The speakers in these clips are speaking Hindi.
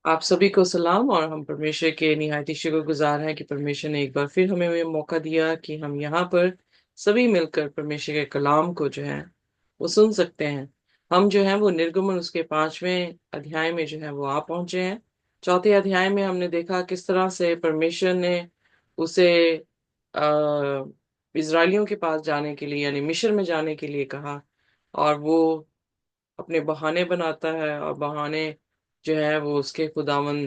आप सभी को सलाम। और हम परमेश्वर के निहायती शुक्रगुजार हैं कि परमेश्वर ने एक बार फिर हमें ये मौका दिया कि हम यहाँ पर सभी मिलकर परमेश्वर के कलाम को जो है वो सुन सकते हैं। हम जो है वो निर्गमन उसके 5वें अध्याय में जो है वो आ पहुंचे हैं। चौथे अध्याय में हमने देखा किस तरह से परमेश्वर ने उसे आ, इजरायलियों के पास जाने के लिए यानी मिस्र में जाने के लिए कहा। और वो अपने बहाने बनाता है और बहाने जो है वो उसके खुदावन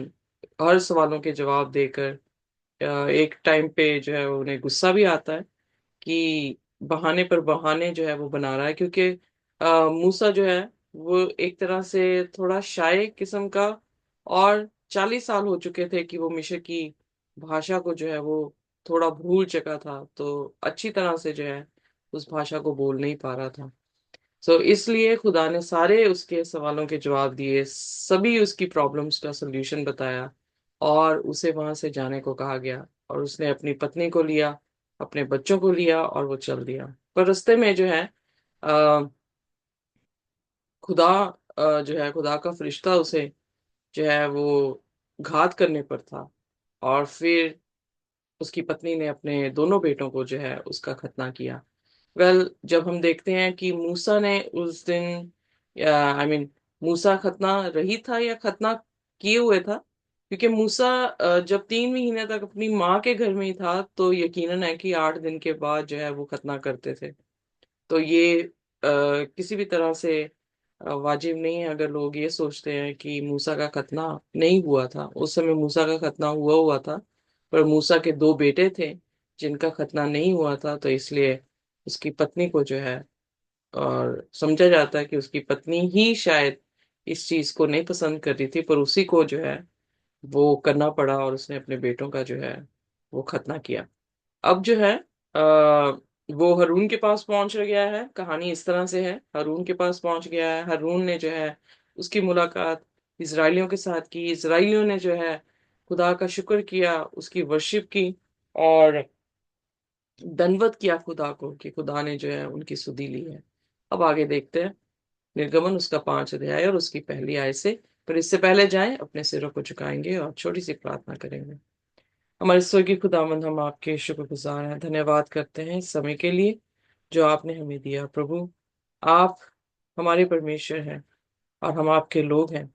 हर सवालों के जवाब देकर एक टाइम पे जो है उन्हें गुस्सा भी आता है कि बहाने पर बहाने जो है वो बना रहा है, क्योंकि मूसा जो है वो एक तरह से थोड़ा शाय किस्म का, और 40 साल हो चुके थे कि वो मिस्र की भाषा को जो है वो थोड़ा भूल चुका था, तो अच्छी तरह से जो है उस भाषा को बोल नहीं पा रहा था। इसलिए खुदा ने सारे उसके सवालों के जवाब दिए, सभी उसकी प्रॉब्लम्स का सलूशन बताया, और उसे वहां से जाने को कहा गया। और उसने अपनी पत्नी को लिया, अपने बच्चों को लिया और वो चल दिया। पर रास्ते में जो है आ, खुदा जो है खुदा का फरिश्ता उसे जो है वो घात करने पर था। और फिर उसकी पत्नी ने अपने दोनों बेटों को जो है उसका खतना किया। जब हम देखते हैं कि मूसा ने उस दिन, मूसा खतना रही था या खतना किए हुए था, क्योंकि मूसा जब 3 महीने तक अपनी माँ के घर में ही था तो यकीनन है कि 8 दिन के बाद जो है वो खतना करते थे। तो ये किसी भी तरह से वाजिब नहीं है अगर लोग ये सोचते हैं कि मूसा का खतना नहीं हुआ था। उस समय मूसा का खतना हुआ हुआ था, पर मूसा के दो बेटे थे जिनका खतना नहीं हुआ था, तो इसलिए उसकी पत्नी को जो है, और समझा जाता है कि उसकी पत्नी ही शायद इस चीज को नहीं पसंद कर रही थी, पर उसी को जो है वो करना पड़ा और उसने अपने बेटों का जो है वो खतना किया। अब जो है वो हारून के पास पहुंच गया है। कहानी इस तरह से है, हारून के पास पहुंच गया है। हारून ने जो है उसकी मुलाकात इजरायलियों के साथ की। इजरायलियों ने जो है खुदा का शुक्र किया, उसकी वर्शिप की, और दंडवत किया खुदा को कि खुदा ने जो है उनकी सुधि ली है। अब आगे देखते हैं निर्गमन उसका 5 अध्याय और उसकी पहली आय से। पर इससे पहले जाएं, अपने सिरों को झुकाएंगे और छोटी सी प्रार्थना करेंगे। हमारे स्वर्गीय खुदावंद, हम आपके शुक्रगुजार हैं, धन्यवाद करते हैं इस समय के लिए जो आपने हमें दिया। प्रभु, आप हमारे परमेश्वर हैं और हम आपके लोग हैं।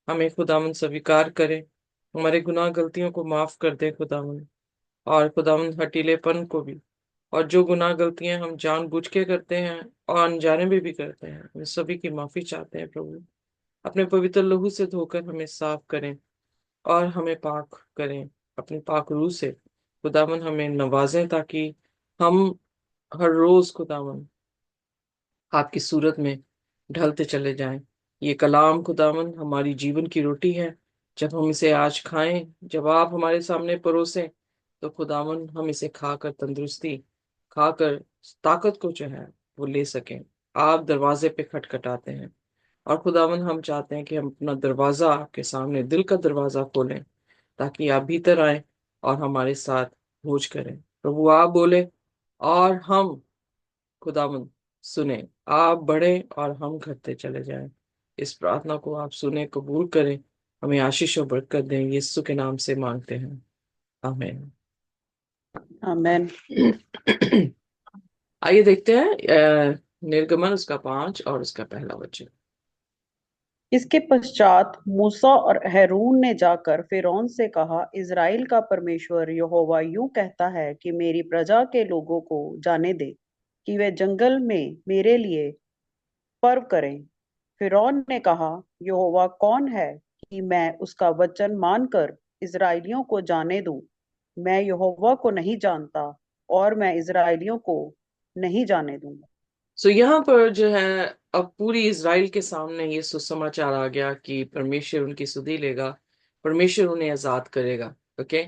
हमें खुदावंद स्वीकार करें, हमारे गुनाह गलतियों को माफ कर दे खुदावंद, और खुदावंद हठीलेपन को भी। और जो गुनाह गलतियां हम जानबूझ के करते हैं और अनजाने में भी करते हैं, उन सभी की माफी चाहते हैं प्रभु। अपने पवित्र लहू से धोकर हमें साफ करें और हमें पाक करें अपनी पाक रूह से। खुदावन हमें नवाजें ताकि हम हर रोज खुदावन आपकी सूरत में ढलते चले जाएं। ये कलाम खुदावन हमारी जीवन की रोटी है। जब हम इसे आज खाएं, जब आप हमारे सामने परोसें, तो खुदावन हम इसे खाकर तंदुरुस्ती, खाकर ताकत को जो है वो ले सकें। आप दरवाजे पे खटखटाते हैं, और खुदावन हम चाहते हैं कि हम अपना दरवाजा आपके सामने, दिल का दरवाजा खोलें, ताकि आप भीतर आए और हमारे साथ भोज करें। प्रभु, आप बोले और हम खुदावन सुने। आप बढ़े और हम घटते चले जाएं। इस प्रार्थना को आप सुने, कबूल करें, हमें आशीष और बरकत दें। यीशु के नाम से मांगते हैं, आमीन। आमेन। आइए देखते हैं निर्गमन उसका 5 और उसका पहला वचन। इसके पश्चात मूसा और हैरून ने जाकर फिरौन से कहा, इज़राइल का परमेश्वर यहोवा यूं कहता है कि मेरी प्रजा के लोगों को जाने दे कि वे जंगल में मेरे लिए पर्व करें। फिरौन ने कहा, यहोवा कौन है कि मैं उसका वचन मानकर इज़राइलियों को जाने दूं? मैं यहोवा को नहीं जानता और मैं इज़राइलियों को नहीं जाने दूंगा। यहाँ पर जो है अब पूरी इज़राइल के सामने ये सुसमाचार आ गया कि परमेश्वर उनकी सुधि लेगा, परमेश्वर उन्हें आजाद करेगा। ओके।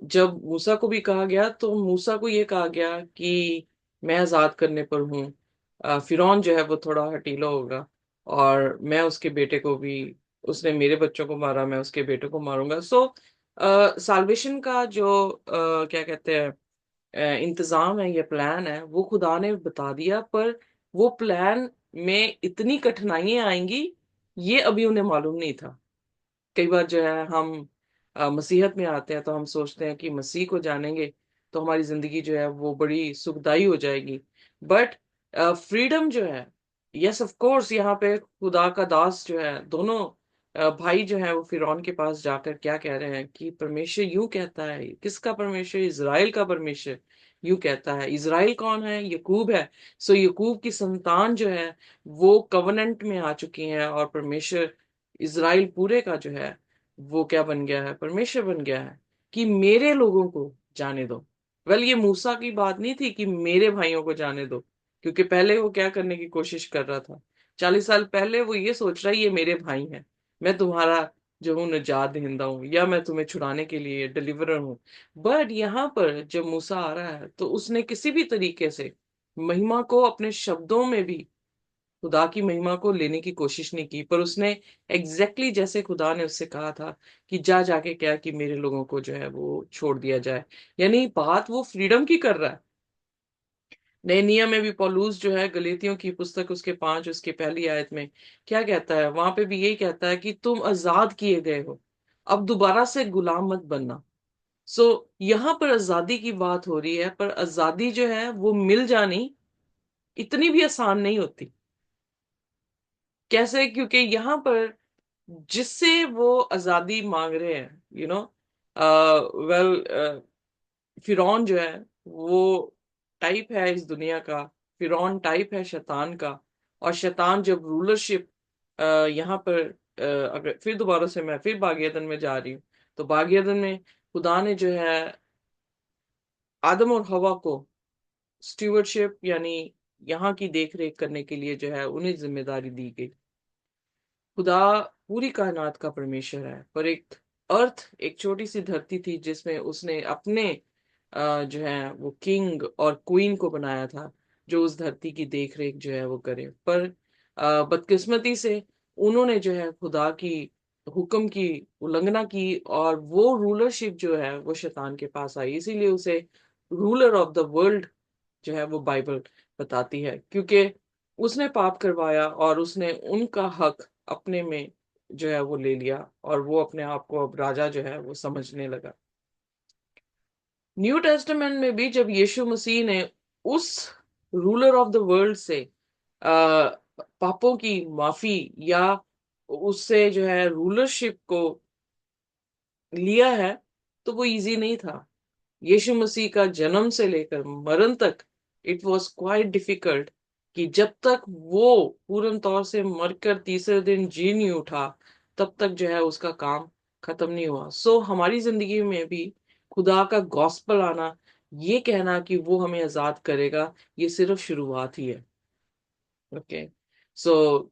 जब मूसा को भी कहा गया तो मूसा को ये कहा गया कि मैं आजाद करने पर हूँ। फिरौन जो है वो थोड़ा हठीला होगा, और मैं उसके बेटे को भी, उसने मेरे बच्चों को मारा, मैं उसके बेटे को मारूंगा। साल्वेशन का जो क्या कहते हैं इंतजाम है, ये प्लान है, वो खुदा ने बता दिया। पर वो प्लान में इतनी कठिनाइयां आएंगी, ये अभी उन्हें मालूम नहीं था। कई बार जो है हम मसीहत में आते हैं तो हम सोचते हैं कि मसीह को जानेंगे तो हमारी जिंदगी जो है वो बड़ी सुखदाई हो जाएगी। बट फ्रीडम जो है, यस ऑफ कोर्स, यहाँ पे खुदा का दास जो है, दोनों भाई जो है वो फिरौन के पास जाकर क्या कह रहे हैं कि परमेश्वर यूं कहता है। किसका परमेश्वर? इज़राइल का परमेश्वर यूं कहता है। इज़राइल कौन है? यकूब है। सो यकूब की संतान जो है वो कवनेंट में आ चुकी हैं, और परमेश्वर इज़राइल पूरे का जो है वो क्या बन गया है? परमेश्वर बन गया है कि मेरे लोगों को जाने दो। वेल, ये मूसा की बात नहीं थी कि मेरे भाइयों को जाने दो, क्योंकि पहले वो क्या करने की कोशिश कर रहा था? 40 साल पहले वो ये सोच रहा है ये मेरे भाई हैं, मैं तुम्हारा जो हूँ निजात दहिंदा हूँ, या मैं तुम्हें छुड़ाने के लिए डिलीवरर हूँ। बट यहाँ पर जब मूसा आ रहा है तो उसने किसी भी तरीके से महिमा को अपने शब्दों में भी खुदा की महिमा को लेने की कोशिश नहीं की, पर उसने एग्जैक्टली जैसे खुदा ने उससे कहा था कि जा जाके क्या कि मेरे लोगों को जो है वो छोड़ दिया जाए। यानी बात वो फ्रीडम की कर रहा है। नए नियम में भी पौलुस जो है गलीतियों की पुस्तक उसके 5 उसके पहली आयत में क्या कहता है? वहां पे भी यही कहता है कि तुम आजाद किए गए हो, अब दोबारा से गुलाम मत बनना। सो यहाँ पर आजादी की बात हो रही है, पर आजादी जो है वो मिल जानी इतनी भी आसान नहीं होती। कैसे? क्योंकि यहाँ पर जिससे वो आजादी मांग रहे हैं, वेल, फिरौन जो है वो टाइप है इस दुनिया का। फिरौन टाइप है शैतान का। और शैतान जब रूलरशिप यहाँ पर अगर फिर दोबारा से मैं फिर बागियतन में जा रही हूँ, तो बागियतन में खुदा ने जो है आदम और हवा को स्टीवर्डशिप, यानी यहाँ की देख रेख करने के लिए जो है उन्हें जिम्मेदारी दी गई। खुदा पूरी कायनात का परमेश्वर है, पर एक अर्थ, एक छोटी सी धरती थी जिसमें उसने अपने जो है वो किंग और क्वीन को बनाया था, जो उस धरती की देख रेख जो है वो करे। पर बदकिस्मती से उन्होंने जो है खुदा की हुक्म की उल्लंघना की, और वो रूलरशिप जो है वो शैतान के पास आई। इसीलिए उसे रूलर ऑफ द वर्ल्ड जो है वो बाइबल बताती है, क्योंकि उसने पाप करवाया और उसने उनका हक अपने में जो है वो ले लिया, और वो अपने आप को अब राजा जो है वो समझने लगा। न्यू टेस्टामेंट में भी जब यीशु मसीह ने उस रूलर ऑफ द वर्ल्ड से आ, पापों की माफी या उससे जो है रूलरशिप को लिया है, तो वो इजी नहीं था। यीशु मसीह का जन्म से लेकर मरण तक इट वॉज क्वाइट डिफिकल्ट, कि जब तक वो पूर्ण तौर से मरकर तीसरे दिन जी नहीं उठा, तब तक जो है उसका काम खत्म नहीं हुआ। सो हमारी जिंदगी में भी खुदा का गॉस्पल आना, ये कहना कि वो हमें आजाद करेगा, ये सिर्फ शुरुआत ही है। ओके। सो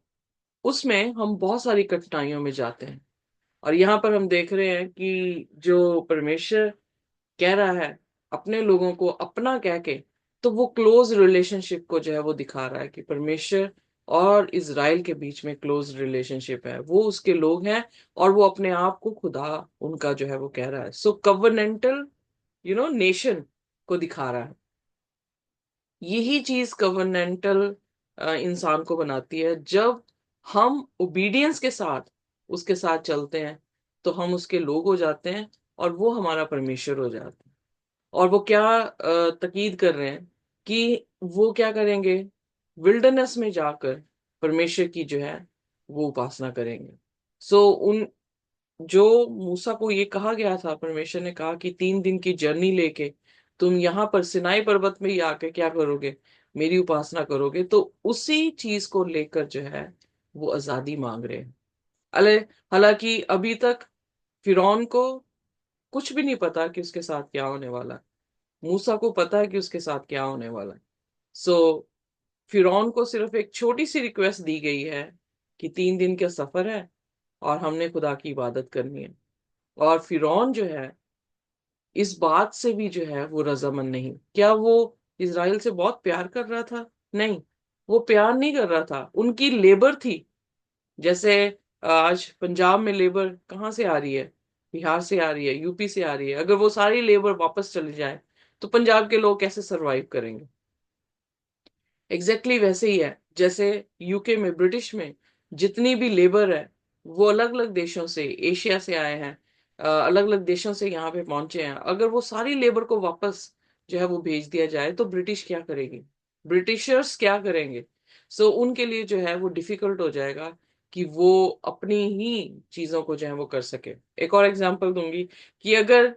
उसमें हम बहुत सारी कठिनाइयों में जाते हैं, और यहाँ पर हम देख रहे हैं कि जो परमेश्वर कह रहा है अपने लोगों को अपना कह के, तो वो क्लोज रिलेशनशिप को जो है वो दिखा रहा है कि परमेश्वर और इज़राइल के बीच में क्लोज रिलेशनशिप है, वो उसके लोग हैं, और वो अपने आप को खुदा उनका जो है वो कह रहा है। सो कवर्नेंटल नेशन को दिखा रहा है। यही चीज कवर्नेंटल इंसान को बनाती है। जब हम ओबीडियंस के साथ उसके साथ चलते हैं तो हम उसके लोग हो जाते हैं, और वो हमारा परमेश्वर हो जाता है। और वो क्या तकीद कर रहे हैं कि वो क्या करेंगे? विल्डरनेस में जाकर परमेश्वर की जो है वो उपासना करेंगे। सो उन जो मूसा को ये कहा गया था, परमेश्वर ने कहा कि 3 दिन की जर्नी लेके तुम यहाँ पर सिनाई पर्वत में ही आके क्या करोगे? मेरी उपासना करोगे। तो उसी चीज को लेकर जो है वो आजादी मांग रहे हैं। अले हालांकि अभी तक फिरौन को कुछ भी नहीं पता कि उसके साथ क्या होने वाला है। मूसा को पता है कि उसके साथ क्या होने वाला है। सो फिरौन को सिर्फ एक छोटी सी रिक्वेस्ट दी गई है कि 3 दिन का सफर है और हमने खुदा की इबादत करनी है। और फिरौन जो है इस बात से भी जो है वो रजामंद नहीं। क्या वो इज़राइल से बहुत प्यार कर रहा था? नहीं, वो प्यार नहीं कर रहा था, उनकी लेबर थी। जैसे आज पंजाब में लेबर कहाँ से आ रही है? बिहार से आ रही है, यूपी से आ रही है। अगर वो सारी लेबर वापस चली जाए तो पंजाब के लोग कैसे सरवाइव करेंगे? एग्जैक्टली वैसे ही है जैसे यूके में, ब्रिटिश में जितनी भी लेबर है वो अलग अलग देशों से, एशिया से आए हैं, अलग अलग देशों से यहाँ पे पहुंचे हैं, अगर वो सारी लेबर को वापस जो है वो भेज दिया जाए तो ब्रिटिश क्या करेगी, ब्रिटिशर्स क्या करेंगे? सो उनके लिए जो है वो डिफिकल्ट हो जाएगा कि वो अपनी ही चीजों को जो है वो कर सके। एक और एग्जांपल दूंगी कि अगर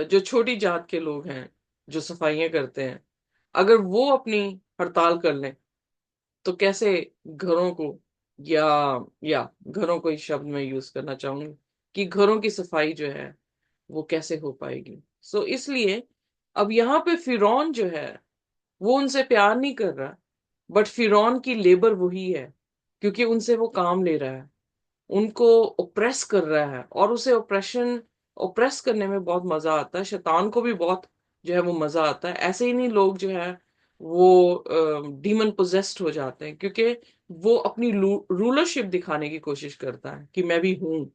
जो छोटी जात के लोग हैं जो सफाइयां करते हैं, अगर वो अपनी हड़ताल कर लें तो कैसे घरों को, या घरों को इस शब्द में यूज करना चाहूंगी कि घरों की सफाई जो है वो कैसे हो पाएगी? सो इसलिए अब यहाँ पे फिरौन जो है वो उनसे प्यार नहीं कर रहा, बट फिरौन की लेबर वही है, क्योंकि उनसे वो काम ले रहा है, उनको ओप्रेस कर रहा है, और उसे ओप्रेस करने में बहुत मजा आता है, शैतान को भी बहुत जो है वो मजा आता है। ऐसे ही नहीं लोग जो है वो डीमन पोजेस्ड हो जाते हैं, क्योंकि वो अपनी रूलरशिप दिखाने की कोशिश करता है कि मैं भी हूं,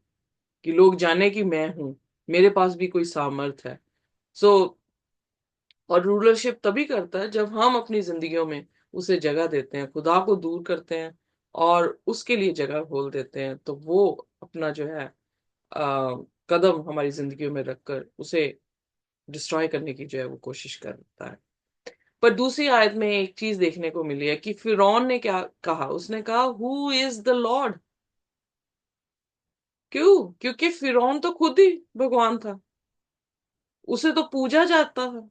कि लोग जाने कि मैं हूं, मेरे पास भी कोई सामर्थ है। सो और रूलरशिप तभी करता है जब हम अपनी जिंदगियों में उसे जगह देते हैं, खुदा को दूर करते हैं और उसके लिए जगह खोल देते हैं, तो वो अपना जो है कदम हमारी जिंदगियों में रखकर उसे डिस्ट्रॉय करने की जो है वो कोशिश करता है। पर दूसरी आयत में एक चीज देखने को मिली है कि फिरौन ने क्या कहा, उसने कहा हु इज द लॉर्ड। क्यों? क्योंकि फिरौन तो खुद ही भगवान था, उसे तो पूजा जाता था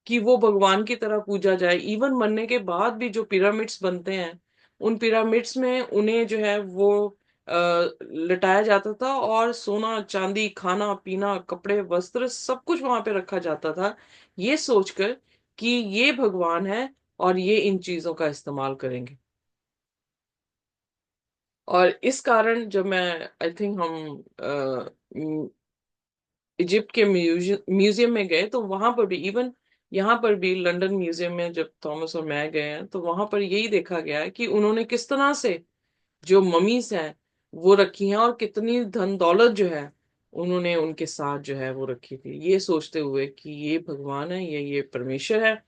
कि वो भगवान की तरह पूजा जाए। इवन मरने के बाद भी जो पिरामिड्स बनते हैं, उन पिरामिड्स में उन्हें जो है वो लटाया जाता था, और सोना चांदी खाना पीना कपड़े वस्त्र सब कुछ वहां पे रखा जाता था, ये सोचकर कि ये भगवान है और ये इन चीजों का इस्तेमाल करेंगे। और इस कारण जब मैं, आई थिंक हम इजिप्ट के म्यूजियम में गए तो वहां पर भी, इवन यहाँ पर भी लंदन म्यूजियम में जब थॉमस और मैं गए हैं तो वहां पर यही देखा गया है कि उन्होंने किस तरह से जो ममीज हैं वो रखी हैं, और कितनी धन दौलत जो है उन्होंने उनके साथ जो है वो रखी थी, ये सोचते हुए कि ये भगवान है, ये परमेश्वर है,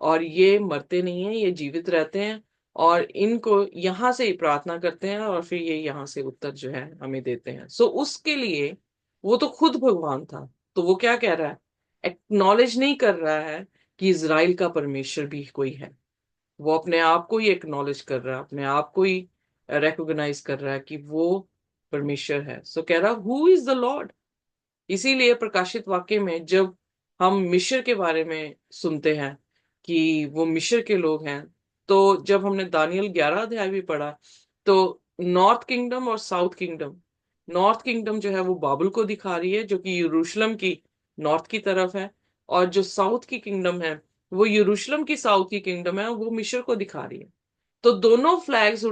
और ये मरते नहीं हैं, ये जीवित रहते हैं, और इनको यहाँ से ही प्रार्थना करते हैं और फिर ये यहाँ से उत्तर जो है हमें देते हैं। सो उसके लिए वो तो खुद भगवान था, तो वो क्या कह रहा है, एक्नॉलेज नहीं कर रहा है कि इजराइल का परमेश्वर भी कोई है। वो अपने आप को ही एक्नॉलेज कर रहा है, अपने आप को ही रिकॉग्नाइज कर रहा है कि वो परमेश्वर है। सो कह रहा हु इज द लॉर्ड। इसीलिए प्रकाशित वाक्य में जब हम मिस्र के बारे में सुनते हैं कि वो मिस्र के लोग हैं, तो जब हमने दानियल 11 अध्याय भी पढ़ा, तो नॉर्थ किंगडम और साउथ किंगडम, नॉर्थ किंगडम जो है वो बाबुल को दिखा रही है जो कि यरूशलेम की नॉर्थ की तरफ है, और जो साउथ की किंगडम है वो यरूशलेम की साउथ की किंगडम है, वो मिस्र को दिखा रही है। तो दोनों फ्लैग्स,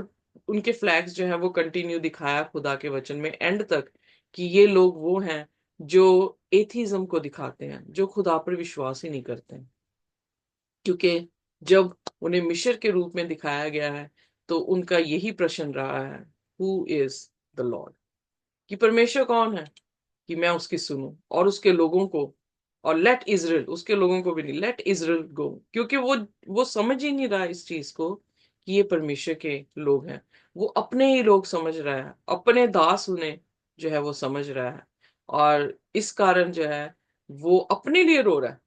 उनके फ्लैग्स जो है वो कंटिन्यू दिखाया खुदा के वचन में एंड तक, कि ये लोग वो हैं जो एथीज्म को दिखाते हैं, जो खुदा पर विश्वास ही नहीं करते हैं। क्योंकि जब उन्हें मिस्र के रूप में दिखाया गया है तो उनका यही प्रश्न रहा है, हु इज द लॉर्ड, कि परमेश्वर कौन है कि मैं उसकी सुनूं और उसके लोगों को, और लेट इजराइल, उसके लोगों को भी नहीं, लेट इजराइल गो, क्योंकि वो समझ ही नहीं रहा इस चीज को कि ये परमेश्वर के लोग हैं। वो अपने ही लोग समझ रहा है, अपने दास उन्हें जो है वो समझ रहा है, और इस कारण जो है वो अपने लिए रो रहा है।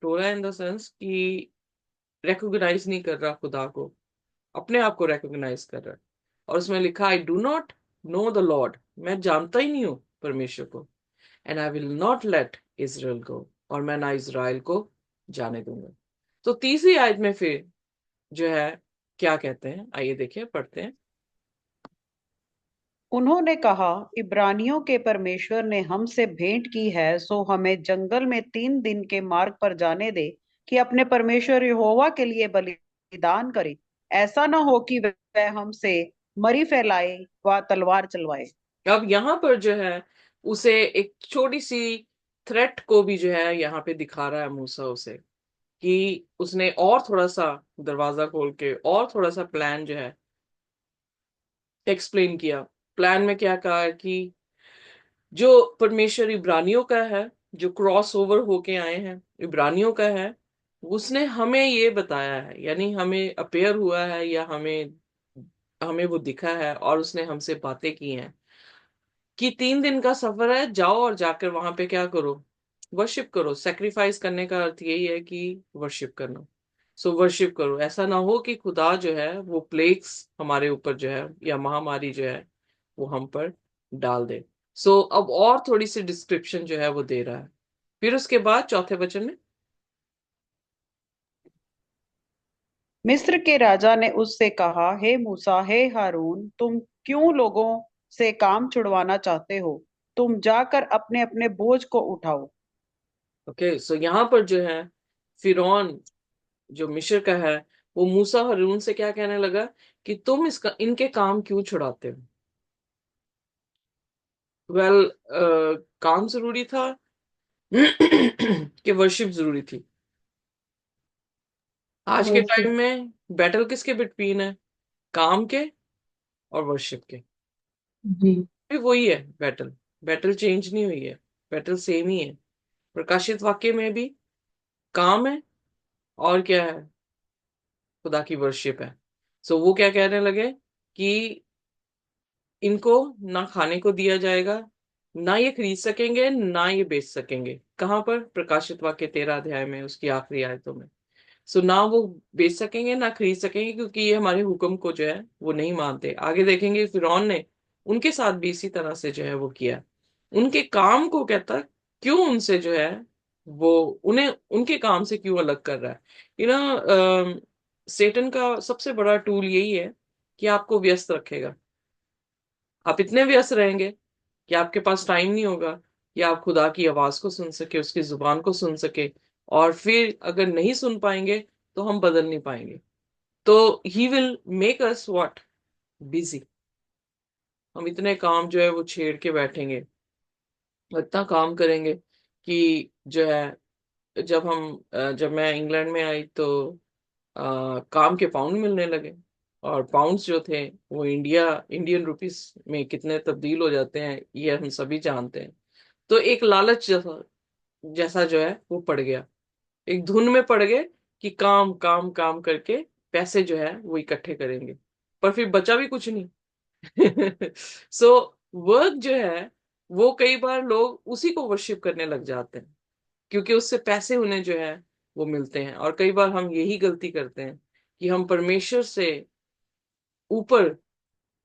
रो रहा है इन द सेंस कि रिकॉग्नाइज नहीं कर रहा खुदा को, अपने आप को रिकॉग्नाइज कर रहा है। और उसमें लिखा I do not know the lord, मैं जानता ही नहीं हूं परमेश्वर को, and I will not let Israel go, और मैं ना इज़राइल को जाने दूंगा। तो तीसरी आयत में फिर जो है क्या कहते हैं, आइए देखिए पढ़ते हैं। उन्होंने कहा, इब्रानियों के परमेश्वर ने हमसे भेंट की है, सो हमें जंगल में 3 दिन के मार्ग पर जाने दे कि अपने परमेश्वर यहोवा के लिए बलिदान करें। ऐसा न हो कि वह हमसे मरी फैलाए व तलवार चलवाए। अब यहाँ पर जो है उसे एक छोटी सी थ्रेट को भी जो है यहाँ पे दिखा रहा है मूसा उसे, कि उसने और थोड़ा सा दरवाजा खोल के और थोड़ा सा प्लान जो है एक्सप्लेन किया। प्लान में क्या कहा है कि जो परमेश्वर इब्रानियों का है, जो क्रॉस ओवर होके आए हैं इब्रानियों का है, उसने हमें ये बताया है, यानी हमें अपेयर हुआ है या हमें हमें वो दिखा है और उसने हमसे बातें की हैं कि 3 दिन का सफर है, जाओ और जाकर वहां पे क्या करो, वर्शिप करो। सेक्रीफाइस करने का अर्थ यही है कि वर्शिप करना। सो वर्शिप करो। ऐसा ना हो कि खुदा जो है वो प्लेग्स हमारे ऊपर जो है या महामारी जो है वो हम पर डाल दे। सो अब और थोड़ी सी डिस्क्रिप्शन जो है वो दे रहा है। फिर उसके बाद चौथे वचन में, मिस्र के राजा ने उससे कहा, हे मूसा, हे हारून, तुम क्यों लोगों से काम छुड़वाना चाहते हो? तुम जाकर अपने अपने बोझ को उठाओ। ओके, सो यहाँ पर जो है फिरौन जो मिस्र का है वो मूसा हारून से क्या कहने लगा कि तुम इसका इनके काम क्यों छुड़ाते हो। वेल, काम जरूरी था कि वर्शिप जरूरी थी। आज के वर्शिप। टाइम में बैटल किसके बिटवीन है, काम के और वर्शिप के। जी। भी वही है बैटल, बैटल चेंज नहीं हुई है, बैटल सेम ही है। प्रकाशित वाक्य में भी काम है और क्या है, खुदा की वर्शिप है। सो वो क्या कहने लगे कि इनको ना खाने को दिया जाएगा, ना ये खरीद सकेंगे, ना ये बेच सकेंगे। कहाँ पर, प्रकाशित वाक्य 13 अध्याय में उसकी आखिरी आयतों में। सो ना वो बेच सकेंगे ना खरीद सकेंगे, क्योंकि ये हमारे हुक्म को जो है वो नहीं मानते। आगे देखेंगे फिरौन ने उनके साथ भी इसी तरह से जो है वो किया। उनके काम को कहता, क्यों उनसे जो है वो उन्हें उनके काम से क्यों अलग कर रहा है। सेटन का सबसे बड़ा टूल यही है कि आपको व्यस्त रखेगा। आप इतने व्यस्त रहेंगे कि आपके पास टाइम नहीं होगा कि आप खुदा की आवाज को सुन सके, उसकी जुबान को सुन सके। और फिर अगर नहीं सुन पाएंगे तो हम बदल नहीं पाएंगे। तो he will make us what, busy. हम इतने काम जो है वो छेड़ के बैठेंगे, इतना काम करेंगे कि जो है, जब मैं इंग्लैंड में आई तो काम के पाउंड मिलने लगे। और पाउंड्स जो थे वो इंडियन रुपीस में कितने तब्दील हो जाते हैं ये हम सभी जानते हैं। तो एक लालच जैसा जैसा जो है वो पड़ गया, एक धुन में पड़ गए कि काम काम काम करके पैसे जो है वो इकट्ठे करेंगे। पर फिर बचा भी कुछ नहीं। सो वर्क जो है वो कई बार लोग उसी को वर्शिप करने लग जाते हैं, क्योंकि उससे पैसे उन्हें जो है वो मिलते हैं। और कई बार हम यही गलती करते हैं कि हम परमेश्वर से ऊपर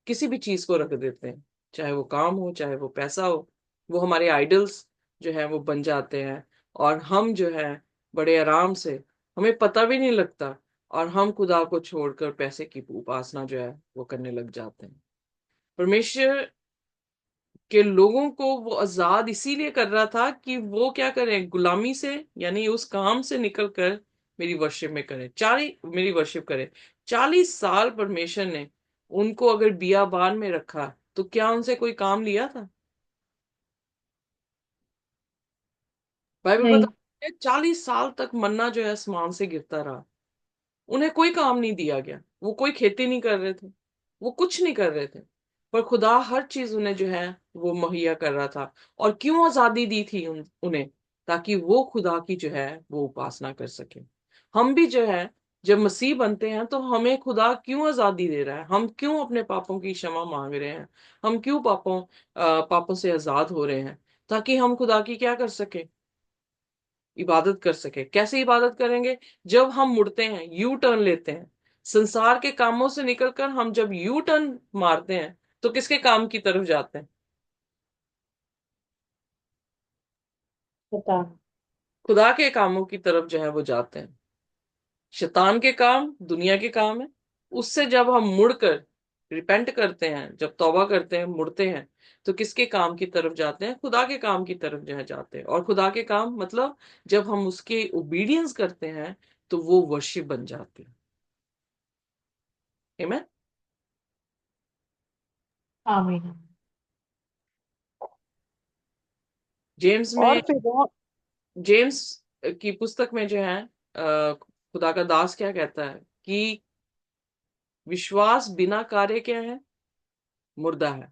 किसी भी चीज को रख देते हैं, चाहे वो काम हो चाहे वो पैसा हो। वो हमारे आइडल्स जो है वो बन जाते हैं। और हम जो है बड़े आराम से, हमें पता भी नहीं लगता, और हम खुदा को छोड़कर पैसे की उपासना जो है वो करने लग जाते हैं। परमेश्वर के लोगों को वो आजाद इसीलिए कर रहा था कि वो क्या करें, गुलामी से यानी उस काम से निकलकर मेरी वर्शिप में करें, मेरी वर्शिप करें। 40 साल परमेश्वर ने उनको अगर बियाबान में रखा तो क्या उनसे कोई काम लिया था? बाइबल नहीं। बताती है 40 साल तक मन्ना जो है आसमान से गिरता रहा, उन्हें कोई काम नहीं दिया गया। वो कोई खेती नहीं कर रहे थे, वो कुछ नहीं कर रहे थे, पर खुदा हर चीज उन्हें जो है वो मुहैया कर रहा था। और क्यों आजादी दी थी उन्हें? ताकि वो खुदा की जो है वो उपासना कर सके। हम भी जो है जब मसीह बनते हैं तो हमें खुदा क्यों आजादी दे रहा है, हम क्यों अपने पापों की क्षमा मांग रहे हैं, हम क्यों पापों से आजाद हो रहे हैं? ताकि हम खुदा की क्या कर सके, इबादत कर सके। कैसे इबादत करेंगे? जब हम मुड़ते हैं, यू टर्न लेते हैं, संसार के कामों से निकलकर हम जब यू टर्न मारते हैं तो किसके काम की तरफ जाते हैं? पता। खुदा के कामों की तरफ जो है वो जाते हैं। शैतान के काम दुनिया के काम है। उससे जब हम मुड़कर रिपेंट करते हैं, जब तौबा करते हैं, मुड़ते हैं, तो किसके काम की तरफ जाते हैं? खुदा के काम की तरफ जो है जाते हैं। और खुदा के काम मतलब जब हम उसके ओबीडियंस करते हैं तो वो वर्शिप बन जाती है। Amen? आमीन। जेम्स और में, फिर वो। जेम्स की पुस्तक में जो है खुदा का दास क्या कहता है कि विश्वास बिना कार्य क्या है, मुर्दा है।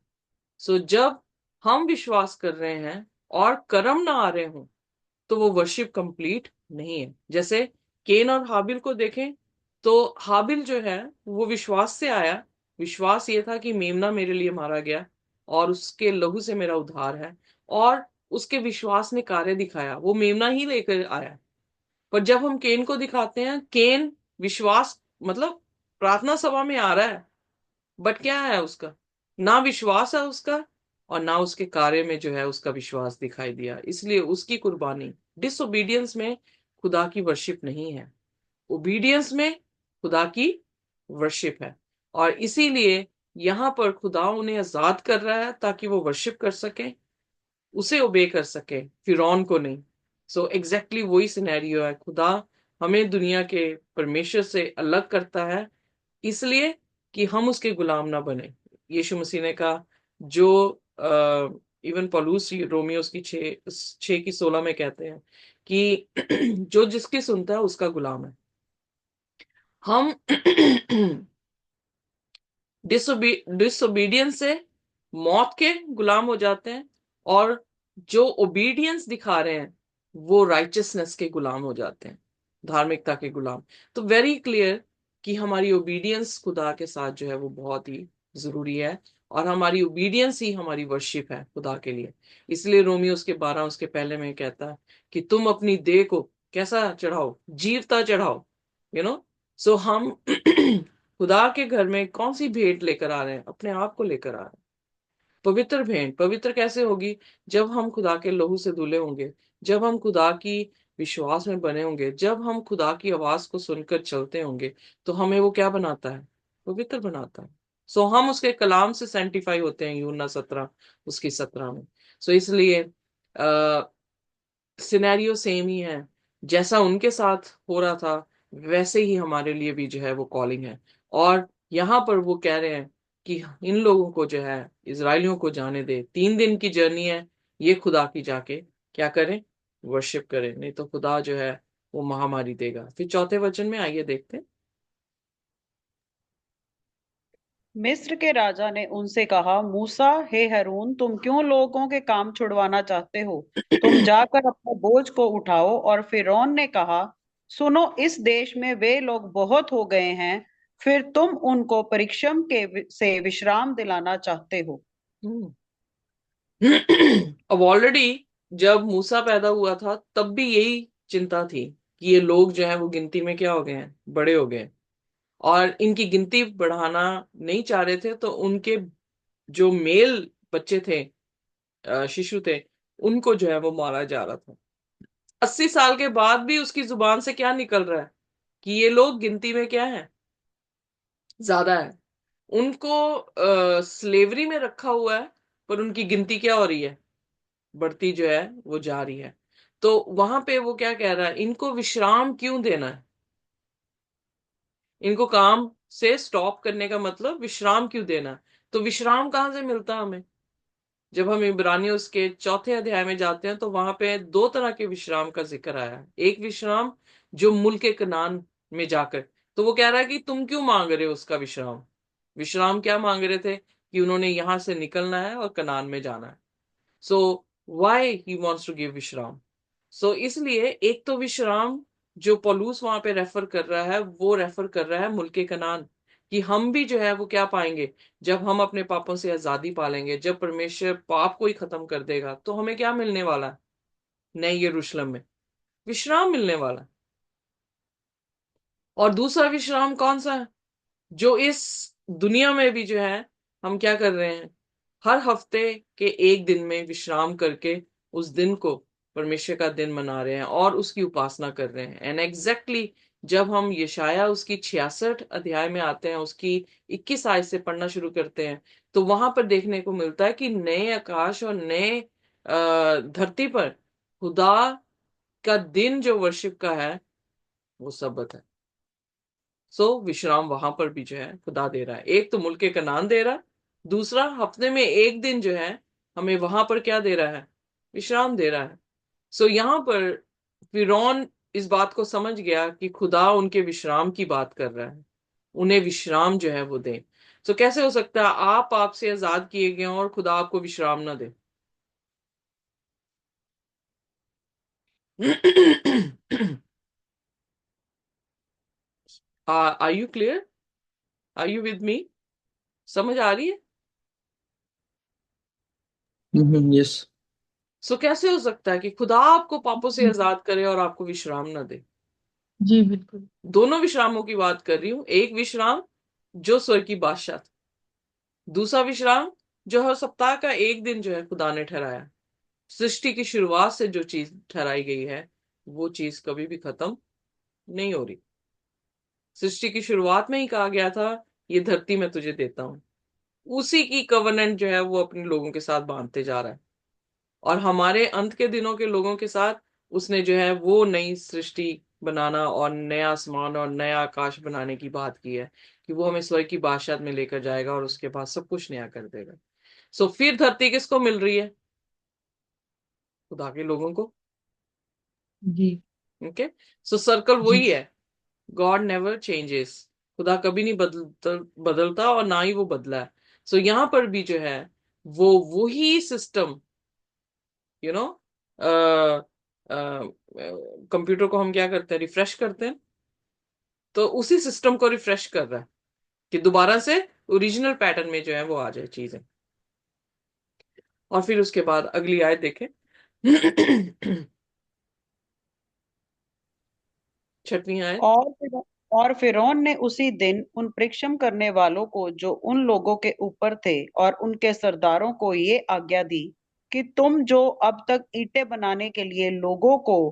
सो जब हम विश्वास कर रहे हैं और कर्म ना आ रहे हो तो वो वर्शिप कंप्लीट नहीं है। जैसे केन और हाबिल को देखें, तो हाबिल जो है वो विश्वास से आया, विश्वास ये था कि मेमना मेरे लिए मारा गया और उसके लहू से मेरा उद्धार है। और उसके विश्वास ने कार्य दिखाया, वो मेमना ही लेकर आया। पर जब हम केन को दिखाते हैं, केन विश्वास मतलब प्रार्थना सभा में आ रहा है, बट क्या है उसका, ना विश्वास है उसका, और ना उसके कार्य में जो है उसका विश्वास दिखाई दिया, इसलिए उसकी कुर्बानी, डिसोबीडियंस में खुदा की वर्शिप नहीं है, ओबीडियंस में खुदा की वर्शिप है। और इसीलिए यहां पर खुदा उन्हें आजाद कर रहा है ताकि वो वर्शिप कर सके, उसे ओबे कर सके, फिरौन को नहीं। सो एग्जैक्टली वही सिनेरियो है, खुदा हमें दुनिया के परमेश्वर से अलग करता है इसलिए कि हम उसके गुलाम ना बने। यीशु मसीह ने कहा, जो इवन पौलुस रोमियोस की 6:16 में कहते हैं कि जो जिसकी सुनता है उसका गुलाम है। हम डिसोबीडियंस से मौत के गुलाम हो जाते हैं, और जो ओबीडियंस दिखा रहे हैं वो राइचियसनेस के गुलाम हो जाते हैं, धार्मिकता के गुलाम। तो वेरी क्लियर कि हमारी ओबीडियंस खुदा के साथ जो है वो बहुत ही जरूरी है, और हमारी ओबीडियंस ही हमारी वर्शिप है खुदा के लिए। इसलिए रोमियो उसके 12 उसके पहले में कहता है कि तुम अपनी देह को कैसा चढ़ाओ, जीवता चढ़ाओ, यू नो। सो हम खुदा के घर में कौन सी भेंट लेकर आ रहे हैं, अपने आप को लेकर आ रहे हैं। पवित्र भेंट, पवित्र कैसे होगी, जब हम खुदा के लहू से धुले होंगे, जब हम खुदा की विश्वास में बने होंगे, जब हम खुदा की आवाज को सुनकर चलते होंगे, तो हमें वो क्या बनाता है, पवित्र बनाता है। सो हम उसके कलाम से सेंटिफाई होते हैं, यूहन्ना 17 उसकी 17 में। सो इसलिए सिनेरियो सेम ही है, जैसा उनके साथ हो रहा था वैसे ही हमारे लिए भी जो है वो कॉलिंग है। और यहाँ पर वो कह रहे हैं कि इन लोगों को जो है, इजरायलियों को जाने दे, 3 दिन की जर्नी है, ये खुदा की जाके क्या करें, वर्शिप करें, नहीं तो खुदा जो है वो महामारी देगा। फिर चौथे वचन में आइए देखते हैं। मिस्र के राजा ने उनसे कहा, मूसा, हे हारून, तुम क्यों लोगों के काम छुड़वाना चाहते हो? तुम जाकर अपने बोझ को उठाओ। और फिरौन ने कहा, सुनो, इस देश में वे लोग बहुत हो गए हैं, फिर तुम उनको परिश्रम से विश्राम दिलाना चाहते हो। हम्म। अब ऑलरेडी जब मूसा पैदा हुआ था तब भी यही चिंता थी कि ये लोग जो है वो गिनती में क्या हो गए हैं, बड़े हो गए हैं, और इनकी गिनती बढ़ाना नहीं चाह रहे थे, तो उनके जो मेल बच्चे थे, शिशु थे, उनको जो है वो मारा जा रहा था। 80 साल के बाद भी उसकी जुबान से क्या निकल रहा है कि ये लोग गिनती में क्या है, ज्यादा है। उनको स्लेवरी में रखा हुआ है, पर उनकी गिनती क्या हो रही है, बढ़ती जो है वो जा रही है। तो वहां पे वो क्या कह रहा है, इनको विश्राम क्यों देना है, इनको काम से स्टॉप करने का मतलब विश्राम क्यों देना है। तो विश्राम कहाँ से मिलता है हमें, जब हम इब्रानियों उसके 4थे अध्याय में जाते हैं तो वहां पे 2 तरह के विश्राम का जिक्र आया है। एक विश्राम जो मुल्क कनान में जाकर, तो वो कह रहा है कि तुम क्यों मांग रहे हो उसका विश्राम। विश्राम क्या मांग रहे थे कि उन्होंने यहां से निकलना है और कनान में जाना है। So why he wants to give विश्राम। सो इसलिए एक तो विश्राम जो पौलुस वहां पे रेफर कर रहा है, वो रेफर कर रहा है मुल्के कनान, कि हम भी जो है वो क्या पाएंगे, जब हम अपने पापों से आजादी पालेंगे, जब परमेश्वर पाप को ही खत्म कर देगा, तो हमें क्या मिलने वाला है, नए यरूशलेम में विश्राम मिलने वाला है। और दूसरा विश्राम कौन सा है, जो इस दुनिया में भी जो है हम क्या कर रहे हैं, हर हफ्ते के एक दिन में विश्राम करके उस दिन को परमेश्वर का दिन मना रहे हैं और उसकी उपासना कर रहे हैं। एंड एग्जैक्टली जब हम यशाया उसकी 66 अध्याय में आते हैं, उसकी 21 आयत से पढ़ना शुरू करते हैं, तो वहां पर देखने को मिलता है कि नए आकाश और नए धरती पर खुदा का दिन जो वर्शिप का है वो सब्बत है। सो विश्राम वहां पर भी जो है खुदा दे रहा है, एक तो मुल्के कनान दे रहा है, दूसरा हफ्ते में एक दिन जो है हमें वहां पर क्या दे रहा है, विश्राम दे रहा है। सो यहाँ पर फिरौन इस बात को समझ गया कि खुदा उनके विश्राम की बात कर रहा है, उन्हें विश्राम जो है वो दे। सो कैसे हो सकता है आप पाप से आजाद किए गए हों और खुदा आपको विश्राम ना दे। Are you clear, are you with me? समझ आ रही है? यस। सो कैसे हो सकता है कि खुदा आपको पापों से आजाद करे और आपको विश्राम ना दे? जी बिल्कुल। दोनों विश्रामों की बात कर रही हूं। एक विश्राम जो स्वर्ग की बादशाह था, दूसरा विश्राम जो हर सप्ताह का एक दिन जो है खुदा ने ठहराया। सृष्टि की शुरुआत से जो चीज ठहराई गई है, वो चीज कभी भी खत्म नहीं हो रही। सृष्टि की शुरुआत में ही कहा गया था, ये धरती मैं तुझे देता हूं। उसी की कवनेंट जो है वो अपने लोगों के साथ बांधते जा रहा है। और हमारे अंत के दिनों के लोगों के साथ उसने जो है वो नई सृष्टि बनाना और नया आसमान और नया आकाश बनाने की बात की है, कि वो हमें स्वर्ग की बादशाहत में लेकर जाएगा और उसके बाद सब कुछ नया कर देगा। सो फिर धरती किसको मिल रही है? खुदा के लोगों को। जी। ओके। सो सर्कल जी। वही है। God never changes. खुदा कभी नहीं बदलता और ना ही वो बदला है। सो यहां पर भी जो है वो वही सिस्टम, यू नो, कंप्यूटर को हम क्या करते हैं, रिफ्रेश करते हैं। तो उसी सिस्टम को रिफ्रेश कर रहा है कि दोबारा से ओरिजिनल पैटर्न में जो है वो आ जाए चीजें। और फिर उसके बाद अगली आयत देखें। छठवीं आयत। और फिर और फिरौन ने उसी दिन उन परिश्रम करने वालों को जो उन लोगों के ऊपर थे और उनके सरदारों को ये आज्ञा दी कि तुम जो अब तक ईंटें बनाने के लिए लोगों को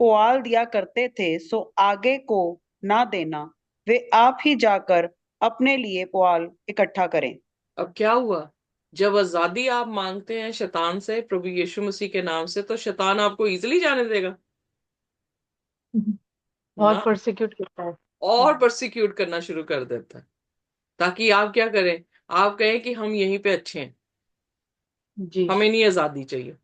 पुआल दिया करते थे, सो आगे को ना देना। वे आप ही जाकर अपने लिए पुआल इकट्ठा करें। अब क्या हुआ? जब आजादी आप मांगते हैं शैतान से, प्रभु यीशु मसीह के नाम से, तो शैतान आपको इजिली जाने देगा और ना? परसिक्यूट करता है। और परसिक्यूट करना शुरू कर देता है, ताकि आप क्या करें? आप कहें कि हम यहीं पे अच्छे हैं, जी। हमें नहीं आजादी चाहिए।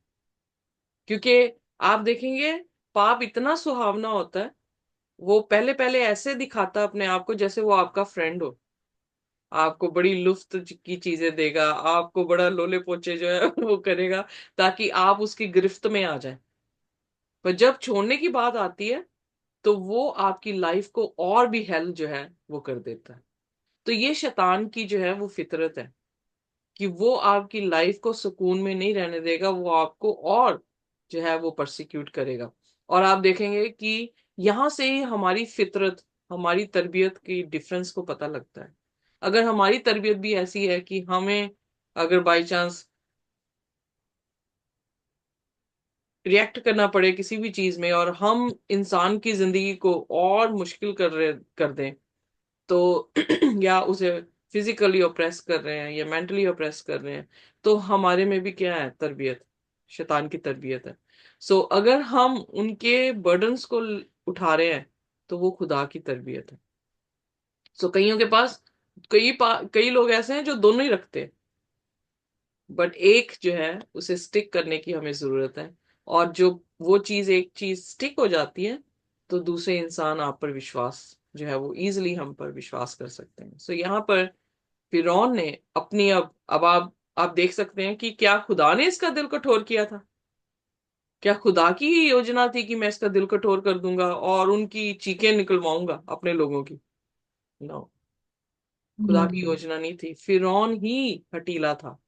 क्योंकि आप देखेंगे, पाप इतना सुहावना होता है। वो पहले पहले ऐसे दिखाता अपने आप को जैसे वो आपका फ्रेंड हो। आपको बड़ी लुफ्त की चीजें देगा, आपको बड़ा लोले पोचे जो है वो करेगा, ताकि आप उसकी गिरफ्त में आ जाए। पर जब छोड़ने की बात आती है, तो वो आपकी लाइफ को और भी हेल जो है वो कर देता है। तो ये शैतान की जो है वो फितरत है, कि वो आपकी लाइफ को सुकून में नहीं रहने देगा, वो आपको और जो है वो परसिक्यूट करेगा। और आप देखेंगे कि यहां से ही हमारी फितरत, हमारी तरबियत की डिफरेंस को पता लगता है। अगर हमारी तरबियत भी ऐसी है कि हमें अगर बाई चांस रिएक्ट करना पड़े किसी भी चीज में, और हम इंसान की जिंदगी को और मुश्किल कर दें, तो या उसे फिजिकली ऑप्रेस कर रहे हैं या मेंटली ऑप्रेस कर रहे हैं, तो हमारे में भी क्या है? तरबियत, शैतान की तरबियत है। सो अगर हम उनके बर्डन्स को उठा रहे हैं, तो वो खुदा की तरबियत है। सो कईयों के पास कई लोग ऐसे हैं जो दोनों ही रखते हैं, बट एक जो है उसे स्टिक करने की हमें जरूरत है। और जो वो चीज, एक चीज स्टिक हो जाती है, तो दूसरे इंसान आप पर विश्वास जो है वो इजिली हम पर विश्वास कर सकते हैं। सो यहाँ पर फिरौन ने अपनी, अब आप देख सकते हैं कि क्या खुदा ने इसका दिल कठोर किया था? क्या खुदा की ही योजना थी कि मैं इसका दिल कठोर कर दूंगा और उनकी चीखें निकलवाऊंगा अपने लोगों की? नो। खुदा की हम्म। योजना नहीं थी। फिरौन ही हठीला था,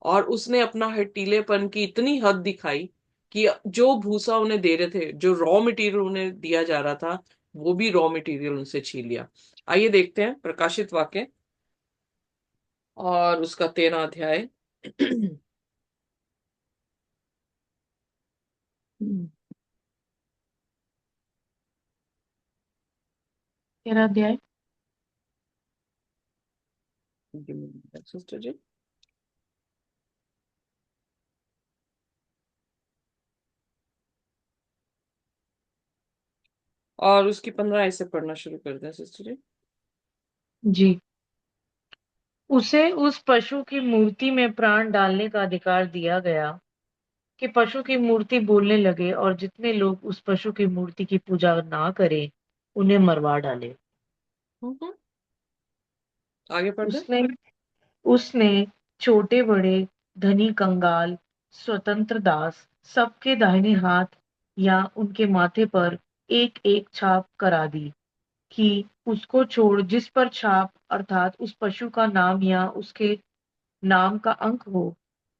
और उसने अपना हठीलेपन की इतनी हद दिखाई कि जो भूसा उन्हें दे रहे थे, जो रॉ मटेरियल उन्हें दिया जा रहा था, वो भी रॉ मटेरियल उनसे छीन लिया। आइए देखते हैं प्रकाशित वाक्य और उसका 13 अध्याय। तेरा अध्याय। सिस्टर जी। और उसकी 15 ऐसे पढ़ना शुरू कर दें सिस्टर जी। जी। उसे उस पशु की मूर्ति में प्राण डालने का अधिकार दिया गया कि पशु की मूर्ति बोलने लगे और जितने लोग उस पशु की मूर्ति की पूजा ना करें उन्हें मरवा डाले। हम्म, आगे पढ़ दें। उसने उसने छोटे बड़े, धनी कंगाल, स्वतंत्र दास सबके दाहिने हाथ या उनके माथे पर एक एक छाप करा दी कि उसको छोड़, जिस पर छाप अर्थात उस पशु का नाम या उसके नाम का अंक हो,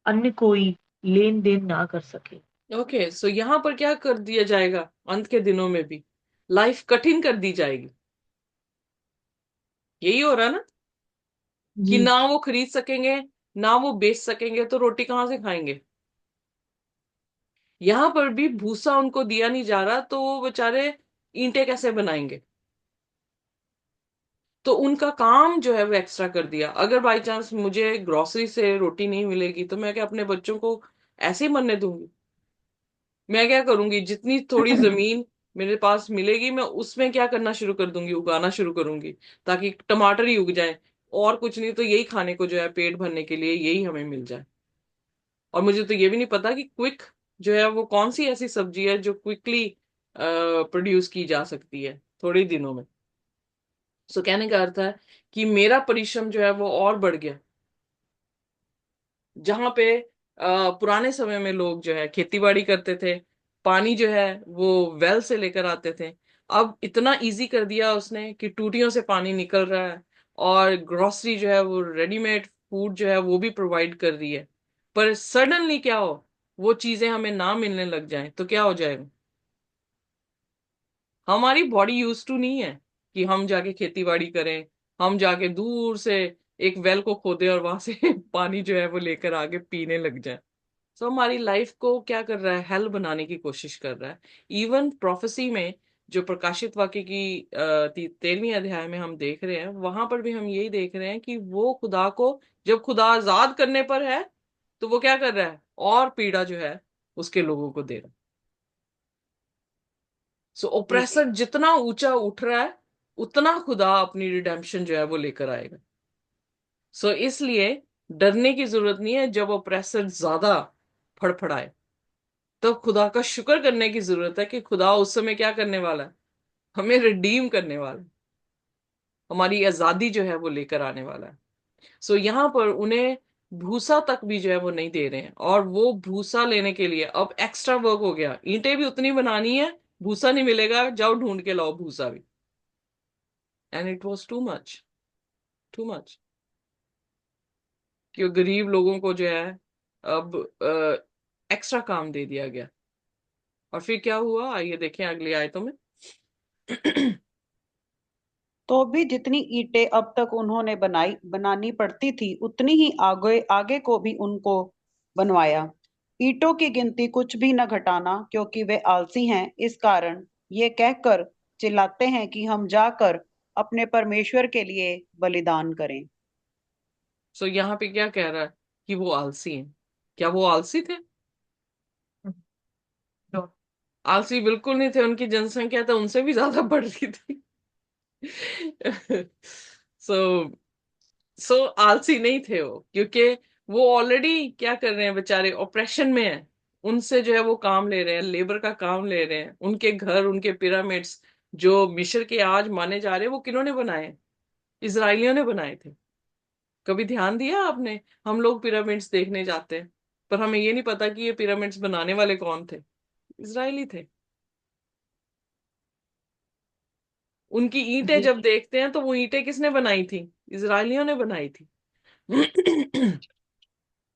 अन्य कोई लेन देन ना कर सके। ओके, सो यहाँ पर क्या कर दिया जाएगा? अंत के दिनों में भी लाइफ कठिन कर दी जाएगी। यही हो रहा ना, कि जी। ना वो खरीद सकेंगे, ना वो बेच सकेंगे, तो रोटी कहाँ से खाएंगे? यहां पर भी भूसा उनको दिया नहीं जा रहा, तो वो बेचारे ईंटें कैसे बनाएंगे? तो उनका काम जो है वो एक्स्ट्रा कर दिया। अगर बाई चांस मुझे ग्रोसरी से रोटी नहीं मिलेगी, तो मैं क्या अपने बच्चों को ऐसे ही मरने दूंगी? मैं क्या करूंगी, जितनी थोड़ी जमीन मेरे पास मिलेगी, मैं उसमें क्या करना शुरू कर दूंगी, उगाना शुरू करूंगी, ताकि टमाटर ही उग जाए। और कुछ नहीं तो यही खाने को जो है, पेट भरने के लिए यही हमें मिल जाए। और मुझे तो ये भी नहीं पता कि क्विक जो है वो कौन सी ऐसी सब्जी है जो क्विकली प्रोड्यूस की जा सकती है थोड़े दिनों में। सो कहने का अर्थ है कि मेरा परिश्रम जो है वो और बढ़ गया। जहां पे पुराने समय में लोग जो है खेती बाड़ी करते थे, पानी जो है वो वेल से लेकर आते थे, अब इतना इजी कर दिया उसने कि टूटियों से पानी निकल रहा है। और ग्रोसरी जो है वो रेडीमेड फूड जो है वो भी प्रोवाइड कर रही है। पर सडनली क्या हो, वो चीजें हमें ना मिलने लग जाएं तो क्या हो जाएगा? हमारी बॉडी यूज टू नहीं है कि हम जाके खेती बाड़ी करें, हम जाके दूर से एक वेल को खोदें और वहां से पानी जो है वो लेकर आगे पीने लग जाए। सो हमारी लाइफ को क्या कर रहा है, हेल बनाने की कोशिश कर रहा है। इवन प्रोफेसी में, जो प्रकाशित वाक्य की 13वीं अध्याय में हम देख रहे हैं, वहां पर भी हम यही देख रहे हैं कि वो खुदा को, जब खुदा आजाद करने पर है, तो वो क्या कर रहा है, और पीड़ा जो है उसके लोगों को दे रहा है। सो जी। ओप्रेसर जितना ऊंचा उठ रहा है, उतना खुदा अपनी रिडेम्पशन जो है वो लेकर आएगा। सो इसलिए डरने की जरूरत नहीं है जब ओप्रेसर ज्यादा फड़फड़ाए। तो खुदा का शुक्र करने की जरूरत है कि खुदा उस समय क्या करने वाला है, हमें रिडीम करने वाला है, हमारी आजादी जो है वो लेकर आने वाला है। सो यहाँ पर उन्हें भूसा तक भी जो है वो नहीं दे रहे हैं, और वो भूसा लेने के लिए अब एक्स्ट्रा वर्क हो गया। ईंटें भी उतनी बनानी है, भूसा नहीं मिलेगा, जाओ ढूंढ के लाओ भूसा भी। And it was too much, too much, कि गरीब लोगों को जो है अब एक्स्ट्रा काम दे दिया गया। और फिर क्या हुआ, आइए देखें अगली आयतों में। तो भी जितनी ईंटें अब तक उन्होंने बनानी पड़ती थी, उतनी ही आगे आगे को भी उनको बनवाया। ईंटों की गिनती कुछ भी न घटाना, क्योंकि वे आलसी हैं। इस कारण ये कहकर चिल्लाते हैं कि हम जाकर अपने परमेश्वर के लिए बलिदान करें। सो यहाँ पे क्या कह रहा है, कि वो आलसी हैं। क्या वो आलसी थे? तो आलसी बिल्कुल नहीं थे, उनकी जनसंख्या तो उनसे भी ज्यादा बढ़ रही थी। सो सो आलसी नहीं थे वो, क्योंकि वो ऑलरेडी क्या कर रहे हैं, बेचारे ऑपरेशन में हैं। उनसे जो है वो काम ले रहे हैं, लेबर का काम ले रहे हैं। उनके घर, उनके पिरामिड्स जो मिस्र के आज माने जा रहे हैं, वो किन्होंने बनाए? इजरायलियों ने बनाए थे। कभी ध्यान दिया आपने? हम लोग पिरामिड्स देखने जाते हैं, पर हमें ये नहीं पता कि ये पिरामिड्स बनाने वाले कौन थे। इजरायली थे। उनकी ईंटें जी। जब देखते हैं, तो वो ईंटें किसने बनाई थी? इजरायलियों ने बनाई थी।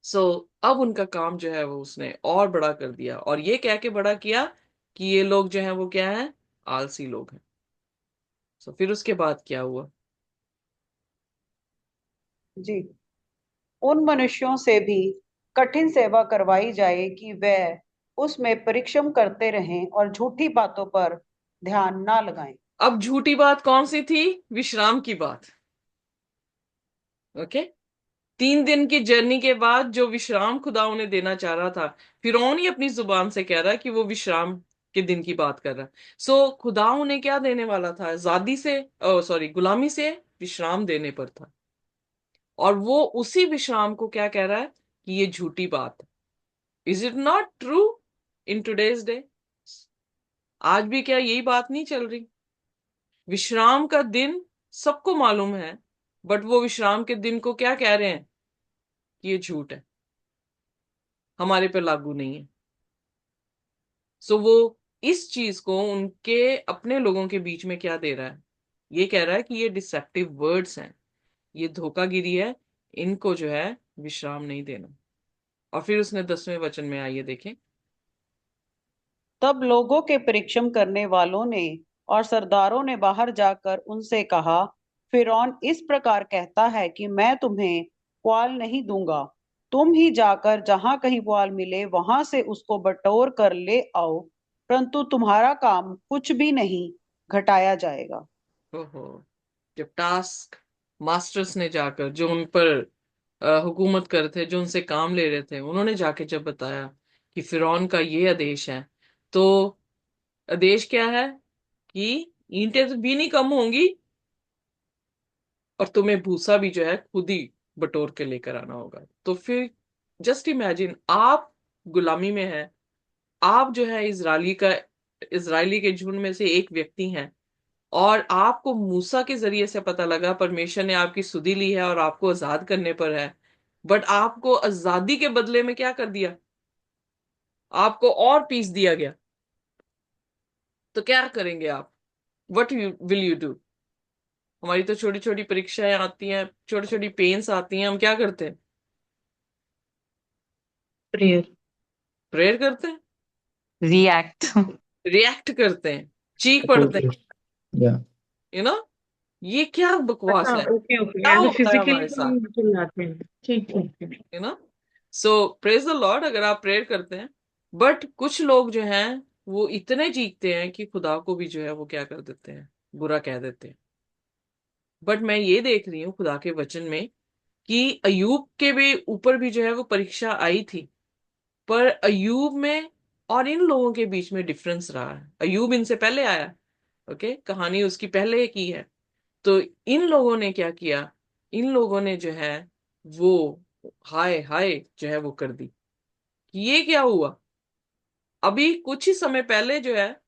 सो अब उनका काम जो है वो उसने और बड़ा कर दिया, और ये कह के बड़ा किया कि ये लोग जो है वो क्या है, आलसी लोग हैं। सो फिर उसके बाद क्या हुआ? जी। उन मनुष्यों से भी कठिन सेवा करवाई जाए कि वे उसमें परिश्रम करते रहें और झूठी बातों पर ध्यान ना लगाएं। अब झूठी बात कौन सी थी? विश्राम की बात। ओके, 3 दिन की जर्नी के बाद जो विश्राम खुदा उन्हें देना चाह रहा था, फिरौन ही अपनी जुबान से कह रहा है कि वो विश्राम के दिन की बात कर रहा है। सो खुदा उन्हें क्या देने वाला था? आजादी से, सॉरी, गुलामी से विश्राम देने पर था। और वो उसी विश्राम को क्या कह रहा है, कि ये झूठी बात है। Is it not true in today's day? आज भी क्या यही बात नहीं चल रही? विश्राम का दिन सबको मालूम है, बट वो विश्राम के दिन को क्या कह रहे हैं, कि ये झूठ है, हमारे पे लागू नहीं है। सो वो इस चीज को उनके अपने लोगों के बीच में क्या दे रहा है, ये कह रहा है कि ये डिसेप्टिव वर्ड्स हैं। ये धोखागिरी है, इनको जो है विश्राम नहीं देना। और फिर उसने 10वें वचन में आइए देखें। तब लोगों के परीक्षण करने वालों ने और सरदारों ने बाहर जाकर उनसे कहा, फिरौन इस प्रकार कहता है कि मैं तुम्हें पुआल नहीं दूंगा। तुम ही जाकर जहां कहीं पुआल मिले वहां से उसको बटोर कर ले आओ, परंतु तुम्हारा काम कुछ भी नहीं घटाया जाएगा। ओहो, जब टास्क मास्टर्स ने जाकर, जो उन पर हुकूमत कर रहे थे, जो उनसे काम ले रहे थे, उन्होंने जाके जब बताया कि फिरौन का ये आदेश है, तो आदेश क्या है कि ईंटें तो भी नहीं कम होंगी और तुम्हें भूसा भी जो है खुद ही बटोर के लेकर आना होगा। तो फिर जस्ट इमेजिन, आप गुलामी में हैं, आप जो है इजरायली के झुंड में से एक व्यक्ति हैं, और आपको मूसा के जरिए से पता लगा परमेश्वर ने आपकी सुधि ली है और आपको आजाद करने पर है। बट आपको आजादी के बदले में क्या कर दिया? आपको और पीस दिया गया। तो क्या करेंगे आप? What will you do? हमारी तो छोटी छोटी परीक्षाएं आती हैं, छोटी छोटी पेन्स आती हैं, हम क्या करते हैं? प्रेयर। प्रेयर करते हैं, react. रिएक्ट करते हैं, चीख पड़ते हैं। Totally. Yeah. यू नो, ये क्या बकवास अच्छा, है? ओके ओके, क्या ऐसे होता है फिजिकली हमारे तो साथ? हम चिल्लाते हैं। ठीक ठीक ठीक। You know, so praise the Lord अगर आप प्रेयर करते हैं। बट कुछ लोग जो हैं वो इतने चीखते हैं कि खुदा को भी जो है वो क्या कर देते हैं, बुरा कह देते हैं। बट मैं ये देख रही हूँ खुदा के वचन में कि अयूब के भी ऊपर भी जो है वो परीक्षा आई थी। पर अयूब में और इन लोगों के बीच में डिफरेंस रहा है। अयूब इनसे पहले आया, ओके, कहानी उसकी पहले की है। तो इन लोगों ने क्या किया? इन लोगों ने जो है वो हाय हाय जो है वो कर दी। ये क्या हुआ? अभी कुछ ही समय पहले जो है,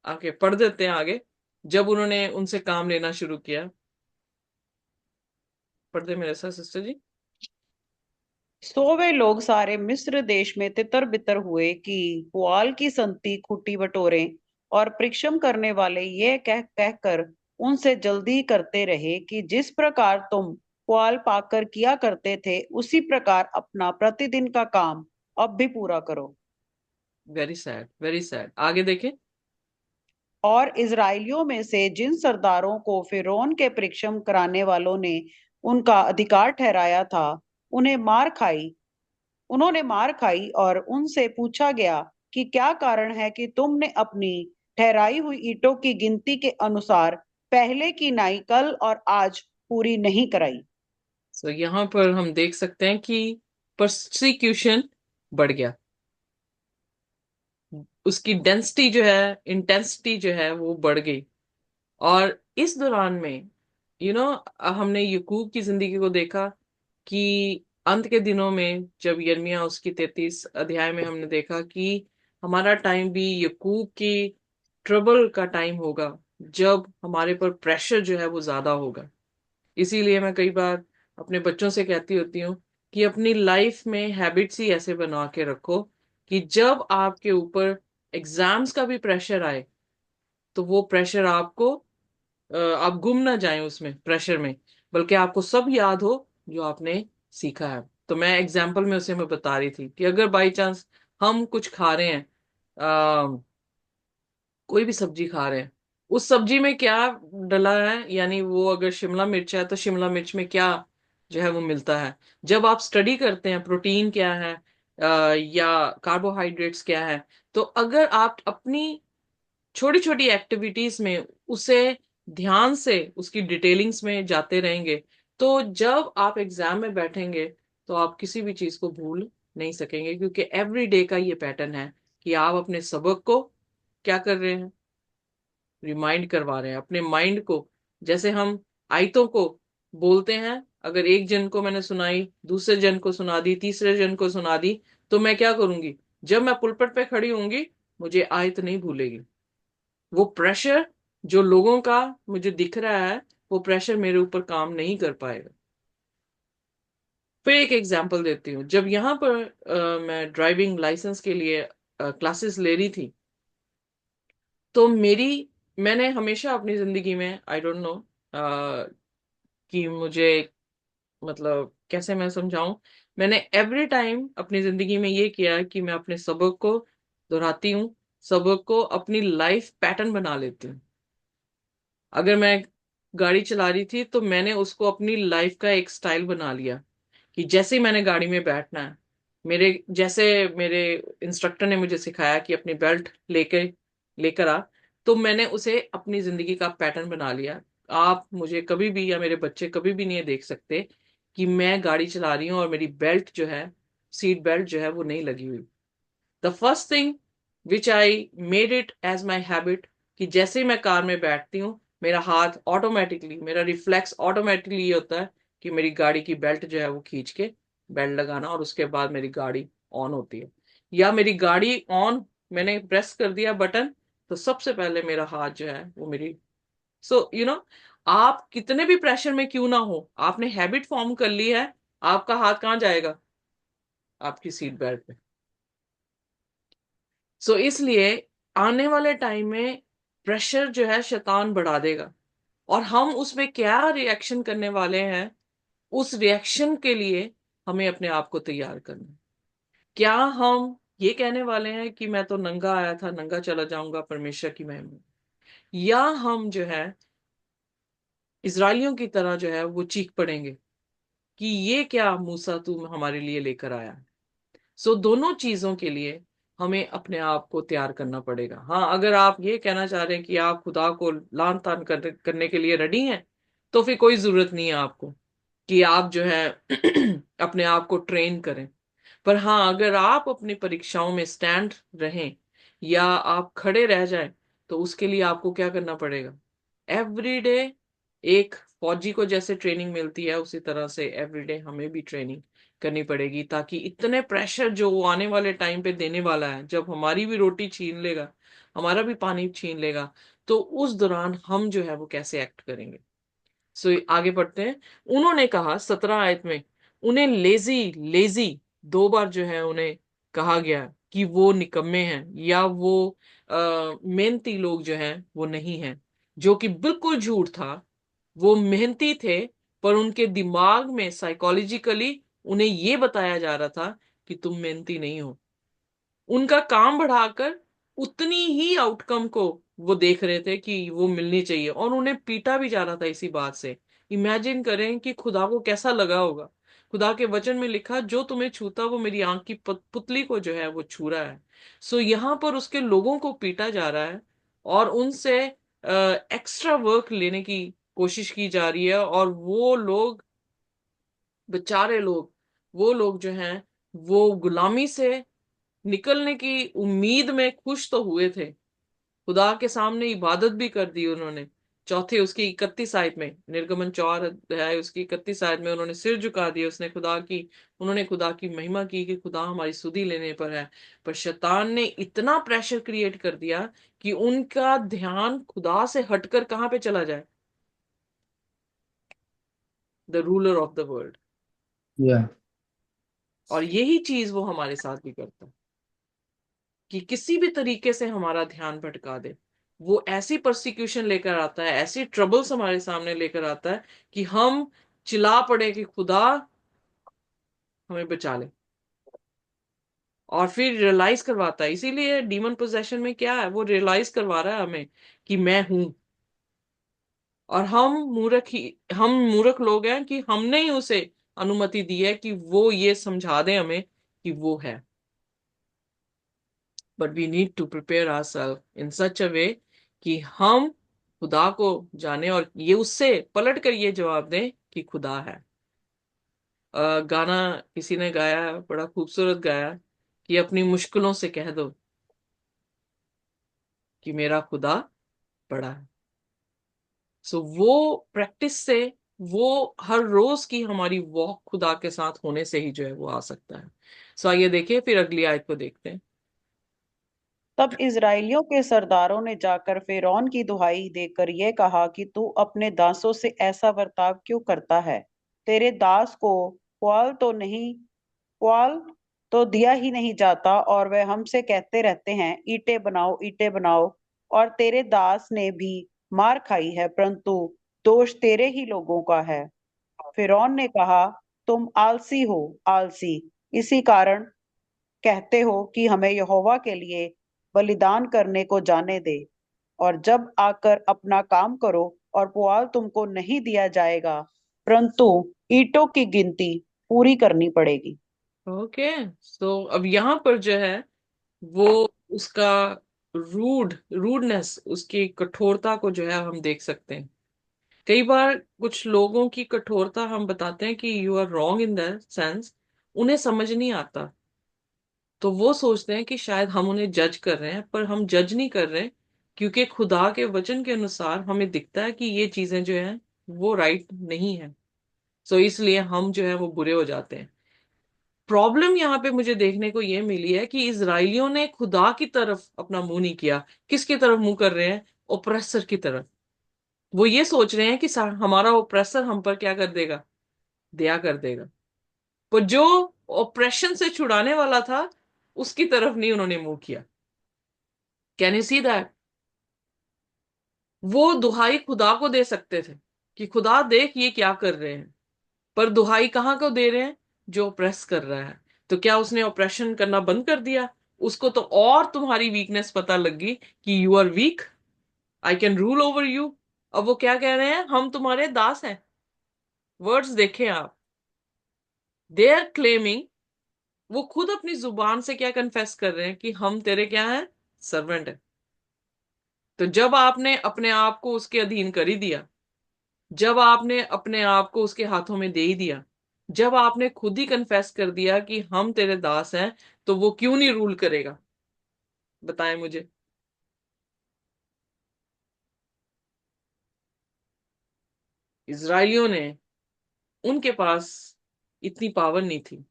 आके पढ़ देते हैं आगे, जब उन्होंने उनसे काम लेना शुरू किया। पढ़ दे मेरे साथ सिस्टर जी। सो वे लोग सारे मिस्र देश में तितर बितर हुए कि पुआल की संगति खूटी बटोरें, और परिश्रम करने वाले ये कह कह कर उनसे जल्दी करते रहे कि जिस प्रकार तुम पुआल पाकर किया करते थे उसी प्रकार अपना प्रतिदिन का काम अब भी पूरा करो। Very sad, very sad. आगे देखें। और इजराइलियों में से जिन सरदारों को फिरौन के परिश्रम कराने वालों ने उनका अधिकार ठहराया था, उन्हें मार खाई उन्होंने मार खाई, और उनसे पूछा गया कि क्या कारण है कि तुमने अपनी ठहराई हुई ईंटों की गिनती के अनुसार पहले की नाई कल और आज पूरी नहीं कराई। सो यहाँ पर हम देख सकते हैं कि परसिक्यूशन बढ़ गया, उसकी डेंसिटी जो है, इंटेंसिटी जो है वो बढ़ गई। और इस दौरान में हमने यकूब की जिंदगी को देखा कि अंत के दिनों में जब यिर्मयाह उसकी 33 अध्याय में हमने देखा कि हमारा टाइम भी यकूब की ट्रबल का टाइम होगा, जब हमारे पर प्रेशर जो है वो ज्यादा होगा। इसीलिए मैं कई बार अपने बच्चों से कहती होती हूँ कि अपनी लाइफ में हैबिट्स ही ऐसे बना के रखो कि जब आपके ऊपर एग्जाम्स का भी प्रेशर आए, तो वो प्रेशर आपको आप गुम ना जाएं उसमें प्रेशर में, बल्कि आपको सब याद हो जो आपने सीखा है। तो मैं एग्जाम्पल में उसे मैं बता रही थी कि अगर बाई चांस हम कुछ खा रहे हैं, कोई भी सब्जी खा रहे हैं, उस सब्जी में क्या डला है, यानी वो अगर शिमला मिर्च है तो शिमला मिर्च में क्या जो है वो मिलता है। जब आप स्टडी करते हैं प्रोटीन क्या है, या कार्बोहाइड्रेट्स क्या है, तो अगर आप अपनी छोटी छोटी एक्टिविटीज में उसे ध्यान से उसकी डिटेलिंग्स में जाते रहेंगे, तो जब आप एग्जाम में बैठेंगे तो आप किसी भी चीज को भूल नहीं सकेंगे, क्योंकि एवरी डे का ये पैटर्न है कि आप अपने सबक को क्या कर रहे हैं, रिमाइंड करवा रहे हैं अपने माइंड को। जैसे हम आयतों को बोलते हैं, अगर एक जन को मैंने सुनाई, दूसरे जन को सुना दी, तीसरे जन को सुना दी, तो मैं क्या करूंगी? जब मैं पुलपट पे खड़ी होंगी, मुझे आयत नहीं भूलेगी। वो प्रेशर जो लोगों का मुझे दिख रहा है, वो प्रेशर मेरे ऊपर काम नहीं कर पाएगा। फिर एक एग्जांपल देती हूँ। जब यहाँ पर मैं ड्राइविंग लाइसेंस के लिए क्लासेस ले रही थी, तो मैंने हमेशा अपनी जिंदगी में, आई डोंट नो, कि मुझे, मतलब कैसे मैं समझाऊं, मैंने एवरी टाइम अपनी जिंदगी में ये किया कि मैं अपने सबक को दोहराती हूँ, सबक को अपनी लाइफ पैटर्न बना लेती हूँ। अगर मैं गाड़ी चला रही थी तो मैंने उसको अपनी लाइफ का एक स्टाइल बना लिया कि जैसे ही मैंने गाड़ी में बैठना है, मेरे जैसे मेरे इंस्ट्रक्टर ने मुझे सिखाया कि अपनी बेल्ट लेकर लेकर आ, तो मैंने उसे अपनी जिंदगी का पैटर्न बना लिया। आप मुझे कभी भी या मेरे बच्चे कभी भी नहीं देख सकते कि मैं गाड़ी चला रही हूँ और मेरी बेल्ट जो है, सीट बेल्ट जो है वो नहीं लगी हुई। The first thing which I made it as my habit, कि जैसे ही मैं कार में बैठती हूँ, मेरा हाथ ऑटोमेटिकली, मेरा रिफ्लेक्स ऑटोमेटिकली ये होता है कि मेरी गाड़ी की बेल्ट जो है वो खींच के बेल्ट लगाना, और उसके बाद मेरी गाड़ी ऑन होती है। या मेरी गाड़ी ऑन, मैंने प्रेस कर दिया बटन, तो सबसे पहले मेरा हाथ जो है वो मेरी, सो यू नो, आप कितने भी प्रेशर में क्यों ना हो, आपने हैबिट फॉर्म कर ली है, आपका हाथ कहाँ जाएगा? आपकी सीट बेल्ट पे। सो इसलिए आने वाले टाइम में प्रेशर जो है शैतान बढ़ा देगा, और हम उसमें क्या रिएक्शन करने वाले हैं, उस रिएक्शन के लिए हमें अपने आप को तैयार करना है। क्या हम ये कहने वाले हैं कि मैं तो नंगा आया था, नंगा चला जाऊंगा परमेश्वर की महिमा में? या हम जो है इजरायलियों की तरह जो है वो चीख पड़ेंगे कि ये क्या मूसा तू हमारे लिए लेकर आया है? सो दोनों चीजों के लिए हमें अपने आप को तैयार करना पड़ेगा। हाँ, अगर आप ये कहना चाह रहे हैं कि आप खुदा को लान तान करने के लिए रेडी हैं, तो फिर कोई जरूरत नहीं है आपको कि आप जो है अपने आप को ट्रेन करें। पर हाँ, अगर आप अपनी परीक्षाओं में स्टैंड रहें या आप खड़े रह जाएं, तो उसके लिए आपको क्या करना पड़ेगा? एवरीडे, एक फौजी को जैसे ट्रेनिंग मिलती है उसी तरह से एवरीडे हमें भी ट्रेनिंग करनी पड़ेगी, ताकि इतने प्रेशर जो वो आने वाले टाइम पे देने वाला है, जब हमारी भी रोटी छीन लेगा, हमारा भी पानी छीन लेगा, तो उस दौरान हम जो है वो कैसे एक्ट करेंगे। सो आगे बढ़ते हैं। उन्होंने कहा 17 आयत में, उन्हें लेजी लेजी दो बार जो है उन्हें कहा गया कि वो निकम्मे हैं, या वो मेहनती लोग जो हैं वो नहीं हैं, जो कि बिल्कुल झूठ था। वो मेहनती थे, पर उनके दिमाग में साइकोलॉजिकली उन्हें ये बताया जा रहा था कि तुम मेहनती नहीं हो। उनका काम बढ़ाकर उतनी ही आउटकम को वो देख रहे थे कि वो मिलनी चाहिए, और उन्हें पीटा भी जा रहा था इसी बात से। इमेजिन करें कि खुदा को कैसा लगा होगा। खुदा के वचन में लिखा, जो तुम्हें छूता वो मेरी आंख की पुतली को जो है वो छू रहा है। सो यहाँ पर उसके लोगों को पीटा जा रहा है, और उनसे एक्स्ट्रा वर्क लेने की कोशिश की जा रही है, और वो लोग, बेचारे लोग, वो लोग जो हैं वो गुलामी से निकलने की उम्मीद में खुश तो हुए थे, खुदा के सामने इबादत भी कर दी उन्होंने। चौथे उसकी 31 आयत में, निर्गमन 4 अध्याय उसकी 31 आयत में, उन्होंने सिर झुका दिया, उन्होंने खुदा की महिमा की कि खुदा हमारी सुधि लेने पर है। पर शैतान ने इतना प्रेशर क्रिएट कर दिया कि उनका ध्यान खुदा से हटकर कहां पे चला जाए? The ruler of the world. Yeah. और यही चीज वो हमारे साथ भी करता है कि किसी भी तरीके से हमारा ध्यान भटका दे। वो ऐसी परसिक्यूशन लेकर आता है, ऐसी ट्रबल्स हमारे सामने लेकर आता है कि हम चिल्ला पड़े कि खुदा हमें बचा ले। और फिर रियलाइज करवाता है, इसीलिए डीमन पोजेशन में क्या है, वो रियलाइज करवा रहा है हमें कि मैं हूं। और हम मूर्ख लोग हैं कि हमने ही उसे अनुमति दी है कि वो ये समझा दे हमें कि वो है। But we need to prepare ourselves in such a way कि हम खुदा को जाने, और ये उससे पलट कर ये जवाब दें कि खुदा है। गाना किसी ने गाया, बड़ा खूबसूरत गाया, कि अपनी मुश्किलों से कह दो कि मेरा खुदा बड़ा है। सो वो प्रैक्टिस से, वो हर रोज की हमारी वॉक खुदा के साथ होने से ही जो है वो आ सकता है। सो आइए देखिए, फिर अगली आयत को देखते हैं। तब इजराइलियों के सरदारों ने जाकर फिरौन की दुहाई देकर यह कहा कि तू अपने दासों से ऐसा बर्ताव क्यों करता है? तेरे दास को पुआल तो दिया ही नहीं जाता, और वह हमसे कहते रहते हैं, ईंटें बनाओ, ईंटें बनाओ। और तेरे दास ने भी मार खाई है, परंतु दोष तेरे ही लोगों का है। फिरौन ने कहा, तुम आलसी हो, आलसी, इसी कारण कहते हो कि हमें यहोवा के लिए बलिदान करने को जाने दे, और जब आकर अपना काम करो और पुआल तुमको नहीं दिया जाएगा, परंतु ईंटों की गिनती पूरी करनी पड़ेगी। ओके, सो अब यहाँ पर जो है वो उसका रूडनेस, उसकी कठोरता को जो है हम देख सकते हैं। कई बार कुछ लोगों की कठोरता हम बताते हैं कि you are wrong in the sense, उन्हें समझ नहीं आता, तो वो सोचते हैं कि शायद हम उन्हें जज कर रहे हैं, पर हम जज नहीं कर रहे, क्योंकि खुदा के वचन के अनुसार हमें दिखता है कि ये चीजें जो है वो राइट नहीं है। सो इसलिए हम जो है वो बुरे हो जाते हैं। प्रॉब्लम यहाँ पे मुझे देखने को ये मिली है कि इजराइलियों ने खुदा की तरफ अपना मुंह नहीं किया। किसकी तरफ मुंह कर रहे हैं? ओप्रेसर की तरफ। वो ये सोच रहे हैं कि हमारा ओप्रेसर हम पर क्या कर देगा? दया कर देगा। पर जो ऑपरेशन से छुड़ाने वाला था उसकी तरफ नहीं उन्होंने मुंह किया। Can you see that? वो दुहाई खुदा को दे सकते थे कि खुदा देख ये क्या कर रहे हैं, पर दुहाई कहाँ को दे रहे हैं? जो ऑप्रेस कर रहा है। तो क्या उसने ऑपरेशन करना बंद कर दिया? उसको तो और तुम्हारी वीकनेस पता लगी कि you are weak, I can rule over you. अब वो क्या कह रहे हैं? हम तुम्हारे दास हैं। वर्ड्स देखें आप, दे आर क्लेमिंग, वो खुद अपनी जुबान से क्या कन्फेस कर रहे हैं कि हम तेरे क्या हैं? सर्वेंट है। तो जब आपने अपने आप को उसके अधीन कर ही दिया, जब आपने अपने आप को उसके हाथों में दे ही दिया, जब आपने खुद ही कन्फेस कर दिया कि हम तेरे दास हैं, तो वो क्यों नहीं रूल करेगा? बताएं मुझे। इजराइलियों ने, उनके पास इतनी पावर नहीं थी,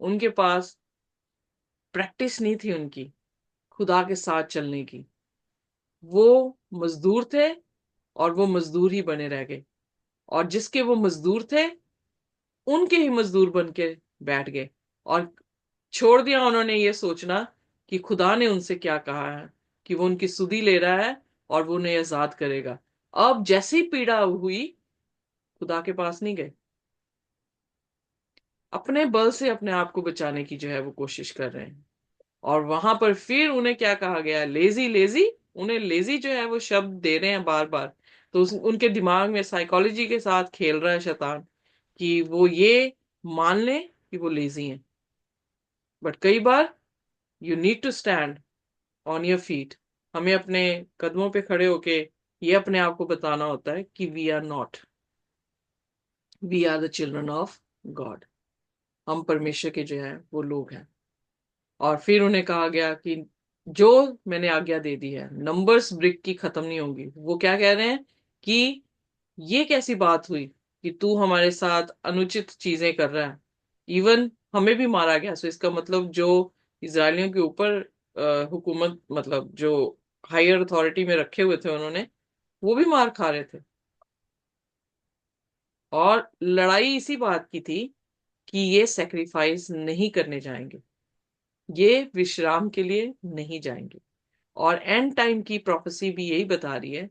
उनके पास प्रैक्टिस नहीं थी उनकी खुदा के साथ चलने की। वो मजदूर थे और वो मजदूर ही बने रह गए, और जिसके वो मजदूर थे उनके ही मजदूर बन के बैठ गए, और छोड़ दिया उन्होंने ये सोचना कि खुदा ने उनसे क्या कहा है, कि वो उनकी सुधि ले रहा है और वो उन्हें आजाद करेगा। अब जैसी पीड़ा हुई, खुदा के पास नहीं गए, अपने बल से अपने आप को बचाने की जो है वो कोशिश कर रहे हैं। और वहां पर फिर उन्हें क्या कहा गया? Lazy, lazy. उन्हें लेजी जो है वो शब्द दे रहे हैं बार बार। तो उनके दिमाग में साइकोलॉजी के साथ खेल रहा है शैतान, कि वो ये मान लें कि वो लेजी हैं। बट कई बार you need to stand on your feet. हमें अपने कदमों पे खड़े होके ये अपने आप को बताना होता है कि we are not, we are the children of God. हम परमेश्वर के जो है वो लोग हैं। और फिर उन्हें कहा गया कि जो मैंने आज्ञा दे दी है, नंबर्स ब्रिक की खत्म नहीं होंगी। वो क्या कह रहे हैं कि ये कैसी बात हुई कि तू हमारे साथ अनुचित चीजें कर रहा है? इवन हमें भी मारा गया। सो इसका मतलब जो इजरायलियों के ऊपर हुकूमत, मतलब जो हायर अथॉरिटी में रखे हुए थे उन्होंने, वो भी मार खा रहे थे। और लड़ाई इसी बात की थी कि ये सेक्रीफाइस नहीं करने जाएंगे, ये विश्राम के लिए नहीं जाएंगे। और एंड टाइम की प्रोफेसी भी यही बता रही है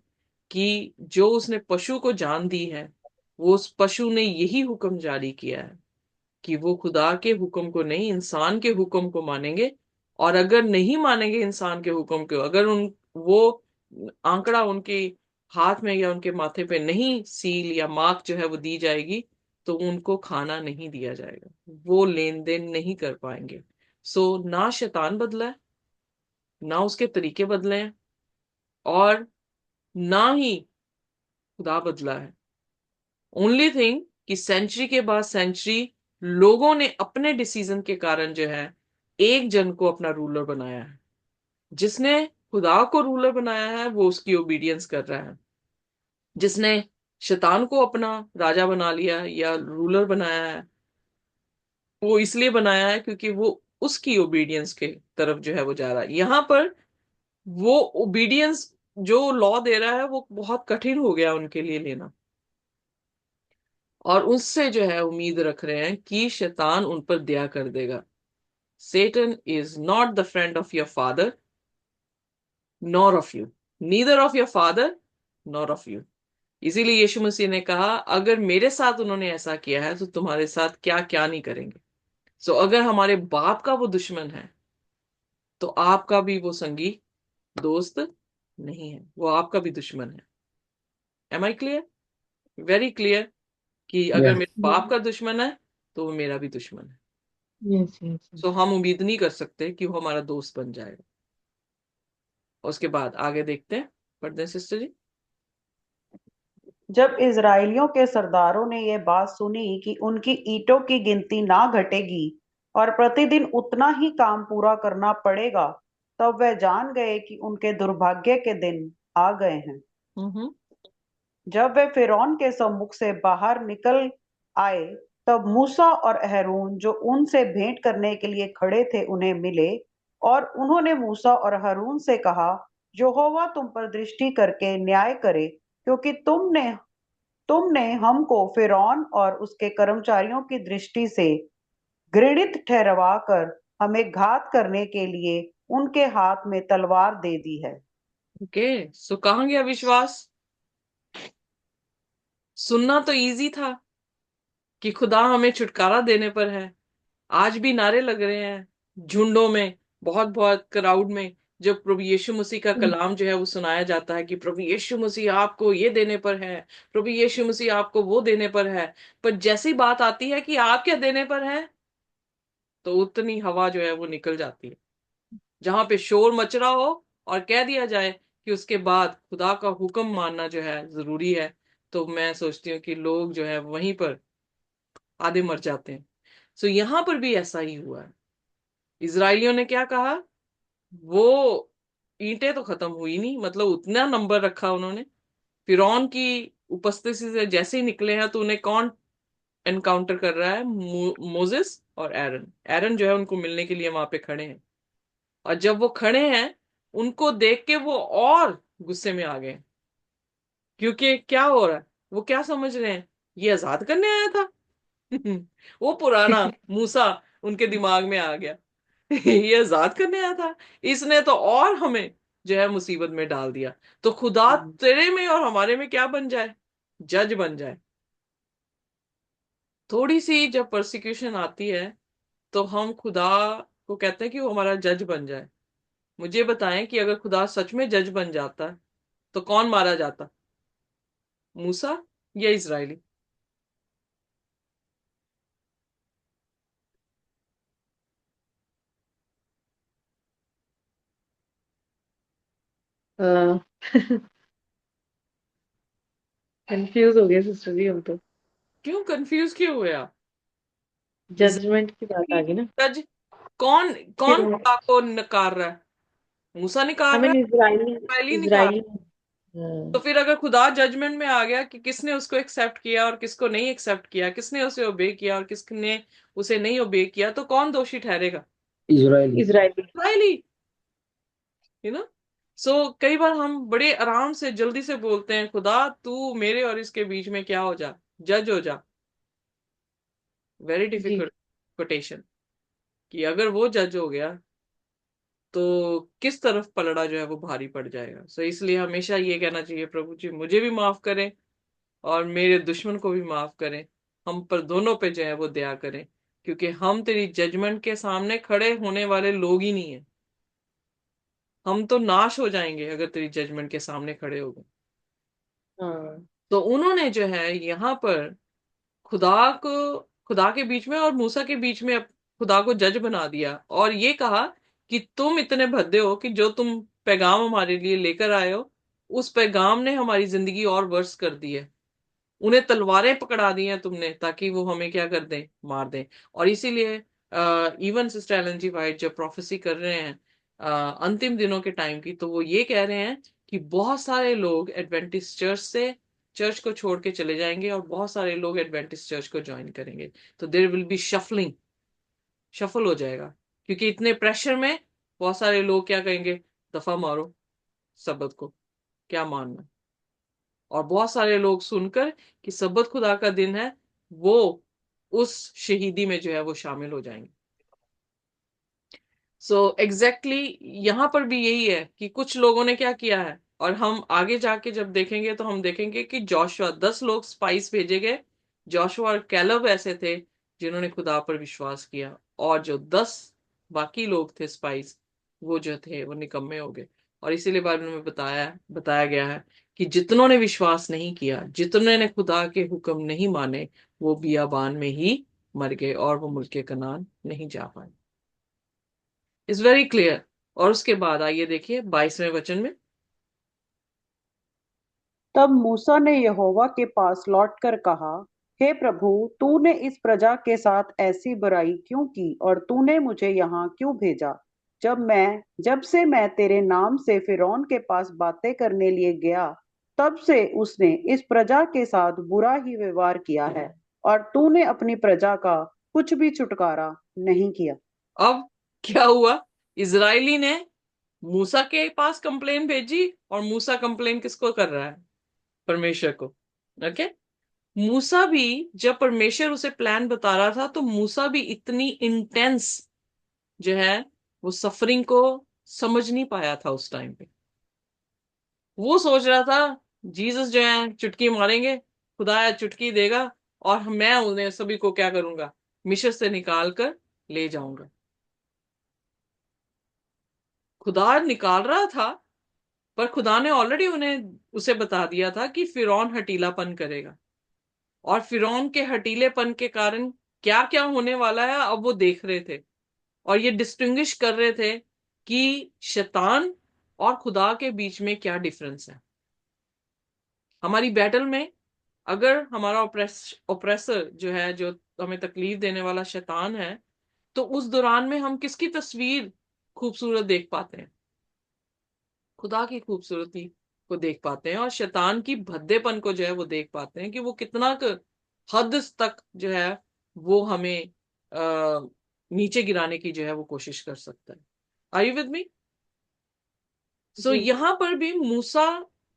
कि जो उसने पशु को जान दी है, वो उस पशु ने यही हुक्म जारी किया है कि वो खुदा के हुक्म को नहीं, इंसान के हुक्म को मानेंगे। और अगर नहीं मानेंगे इंसान के हुक्म को, अगर उन वो आंकड़ा उनके हाथ में या उनके माथे पे नहीं, सील या मार्क जो है वो दी जाएगी, तो उनको खाना नहीं दिया जाएगा, वो लेन देन नहीं कर पाएंगे। सो ना शैतान बदला है, ना उसके तरीके बदले हैं, और ना ही खुदा बदला है। ओनली थिंग कि सेंचुरी के बाद सेंचुरी लोगों ने अपने डिसीजन के कारण जो है एक जन को अपना रूलर बनाया है। जिसने खुदा को रूलर बनाया है वो उसकी ओबीडियंस कर रहा है। जिसने शैतान को अपना राजा बना लिया या रूलर बनाया है, वो इसलिए बनाया है क्योंकि वो उसकी ओबीडियंस के तरफ जो है वो जा रहा है। यहां पर वो ओबीडियंस जो लॉ दे रहा है वो बहुत कठिन हो गया उनके लिए लेना, और उससे जो है उम्मीद रख रहे हैं कि शैतान उन पर दया कर देगा। Satan is not the friend of your father nor of you, neither of your father nor of you। इसीलिए यीशु मसीह ने कहा अगर मेरे साथ उन्होंने ऐसा किया है तो तुम्हारे साथ क्या क्या नहीं करेंगे। सो अगर हमारे बाप का वो दुश्मन है तो आपका भी वो संगी दोस्त नहीं है, वो आपका भी दुश्मन है। Am I clear? Very clear कि अगर Yeah. मेरे बाप का दुश्मन है तो वो मेरा भी दुश्मन है। Yes yes. सो हम उम्मीद नहीं कर सकते कि वो हमारा दोस्त बन जाएगा। उसके बाद आगे देखते हैं, पढ़ते हैं सिस्टर जी। जब इजराइलियों के सरदारों ने यह बात सुनी कि उनकी ईंटों की गिनती ना घटेगी और प्रतिदिन उतना ही काम पूरा करना पड़ेगा, तब वे जान गए कि उनके दुर्भाग्य के दिन आ गए हैं। हम्म। जब वे फिरौन के सम्मुख से बाहर निकल आए, तब मूसा और हारून जो उनसे भेंट करने के लिए खड़े थे उन्हें मिले, और उन्होंने मूसा और हारून से कहा, यहोवा तुम पर दृष्टि करके न्याय करे, क्योंकि तुमने हमको फिरौन और उसके कर्मचारियों की दृष्टि से घृणित ठहरवा कर हमें घात करने के लिए उनके हाथ में तलवार दे दी है। ओके, सो कहाँ गया विश्वास? सुनना तो इजी था कि खुदा हमें छुटकारा देने पर है। आज भी नारे लग रहे हैं झुंडों में, बहुत बहुत क्राउड में, जब प्रभु यीशु मसीह का कलाम जो है वो सुनाया जाता है कि प्रभु यीशु मसीह आपको ये देने पर है, प्रभु यीशु मसीह आपको वो देने पर है। पर जैसी बात आती है कि आप क्या देने पर है, तो उतनी हवा जो है वो निकल जाती है। जहां पे शोर मच रहा हो और कह दिया जाए कि उसके बाद खुदा का हुक्म मानना जो है जरूरी है, तो मैं सोचती हूँ कि लोग जो है वहीं पर आधे मर जाते हैं। सो यहां पर भी ऐसा ही हुआ है। इजरायलियों ने क्या कहा, वो ईंटें तो खत्म हुई नहीं, मतलब उतना नंबर रखा उन्होंने। फिरौन की उपस्थिति से जैसे ही निकले हैं तो उन्हें कौन एनकाउंटर कर रहा है? मोजेस और एरन। एरन जो है उनको मिलने के लिए वहां पे खड़े हैं, और जब वो खड़े हैं उनको देख के वो और गुस्से में आ गए। क्योंकि क्या हो रहा है, वो क्या समझ रहे हैं, ये आजाद करने आया था। वो पुराना मूसा उनके दिमाग में आ गया। ये आजाद करने आया था, इसने तो और हमें जो है मुसीबत में डाल दिया। तो खुदा तेरे में और हमारे में क्या बन जाए? जज बन जाए। थोड़ी सी जब परसिक्यूशन आती है तो हम खुदा को कहते हैं कि वो हमारा जज बन जाए। मुझे बताएं कि अगर खुदा सच में जज बन जाता तो कौन मारा जाता, मूसा या इजराइली? कंफ्यूज हो गए सिस्टर जी हम तो। क्यों कंफ्यूज क्यों हुए आप? जजमेंट की बात आ गई ना। जज कौन? कौन फिर खुदा को नकार रहा है? मूसा निकाल आई रहा मीन है, इजराइली। इस्राएली निकाल। इजराइली। तो फिर अगर खुदा जजमेंट में आ गया कि किसने उसको एक्सेप्ट किया और किसको नहीं एक्सेप्ट किया, किसने उसे ओबे किया और किसने उसे नहीं ओबे किया, तो कौन दोषी ठहरेगा? इजराइल। इजराइली। इस्राएली। You know. सो कई बार हम बड़े आराम से जल्दी से बोलते हैं खुदा तू मेरे और इसके बीच में क्या हो जा, जज हो जा। वेरी जी डिफिकल्ट कोटेशन कि अगर वो जज हो गया तो किस तरफ पलड़ा जो है वो भारी पड़ जाएगा। सो इसलिए हमेशा ये कहना चाहिए प्रभु जी मुझे भी माफ करें और मेरे दुश्मन को भी माफ करें। हम पर दोनों पे जो है वो दया करें, क्योंकि हम तेरी जजमेंट के सामने खड़े होने वाले लोग ही नहीं है। हम तो नाश हो जाएंगे अगर तेरी जजमेंट के सामने खड़े हो गए। हाँ। तो उन्होंने जो है यहाँ पर खुदा को, खुदा के बीच में और मूसा के बीच में खुदा को जज बना दिया और ये कहा कि तुम इतने भद्दे हो कि जो तुम पैगाम हमारे लिए लेकर आए हो उस पैगाम ने हमारी जिंदगी और वर्स कर दी है। उन्हें तलवारें पकड़ा दी हैं तुमने ताकि वो हमें क्या कर दें, मार दें। और इसीलिए इवन सिस्टर एलन जी वाइट जब प्रोफेसी कर रहे हैं अंतिम दिनों के टाइम की, तो वो ये कह रहे हैं कि बहुत सारे लोग एडवेंटिस्ट चर्च से चर्च को छोड़ के चले जाएंगे और बहुत सारे लोग एडवेंटिस्ट चर्च को ज्वाइन करेंगे। तो there will be shuffling, shuffle हो जाएगा, क्योंकि इतने प्रेशर में बहुत सारे लोग क्या कहेंगे, दफा मारो सबत को, क्या मानना। और बहुत सारे लोग सुनकर कि सब्बत खुदा का दिन है, वो उस शहीदी में जो है वो शामिल हो जाएंगे। सो एग्जैक्टली यहां पर भी यही है कि कुछ लोगों ने क्या किया है, और हम आगे जाके जब देखेंगे तो हम देखेंगे कि जोशुआ 10 लोग स्पाइस भेजे गए। जोशुआ और कैलब ऐसे थे जिन्होंने खुदा पर विश्वास किया, और जो 10 बाकी लोग थे स्पाइस, वो जो थे वो निकम्मे हो गए। और इसीलिए बाइबल में बताया गया है कि जितनों ने विश्वास नहीं किया, जितनों ने खुदा के हुक्म नहीं माने, वो बियाबान में ही मर गए और वो मुल्के कनान नहीं जा पाए। Is very clear. और उसके बाद आइए देखिए 22वें वचन में। तब मूसा ने यहोवा के पास लौटकर कहा, हे प्रभु, तूने इस प्रजा के साथ ऐसी बुराई क्यों की और तूने मुझे यहाँ क्यों भेजा? जब से मैं तेरे नाम से फिरौन के पास बातें करने लिए गया, तब से उसने इस प्रजा के साथ बुरा ही व्यवहार किया है और तूने अपनी प्रजा का कुछ भी छुटकारा नहीं किया। अब क्या हुआ? इजराइली ने मूसा के पास कंप्लेन भेजी, और मूसा कंप्लेन किसको कर रहा है? परमेश्वर को। ओके। मूसा भी, जब परमेश्वर उसे प्लान बता रहा था, तो मूसा भी इतनी इंटेंस जो है वो सफरिंग को समझ नहीं पाया था उस टाइम पे। वो सोच रहा था जीसस जो है चुटकी मारेंगे, खुदा चुटकी देगा, और मैं उन्हें सभी को क्या करूंगा? मिस्र से निकाल कर ले जाऊंगा। खुदा निकाल रहा था, पर खुदा ने ऑलरेडी उन्हें उसे बता दिया था कि फिरौन हटीलापन करेगा, और फिरौन के हटीलेपन के कारण क्या क्या होने वाला है अब वो देख रहे थे। और ये डिस्टिंग्विश कर रहे थे कि शैतान और खुदा के बीच में क्या डिफरेंस है। हमारी बैटल में अगर हमारा ओप्रेसर जो है, जो हमें तकलीफ देने वाला शैतान है, तो उस दौरान में हम किसकी तस्वीर खूबसूरत देख पाते हैं? खुदा की खूबसूरती को देख पाते हैं, और शैतान की भद्देपन को जो है वो देख पाते हैं कि वो कितना हद तक जो है वो हमें नीचे गिराने की जो है वो कोशिश कर सकता है। Are you with me? So जी। यहां पर भी मूसा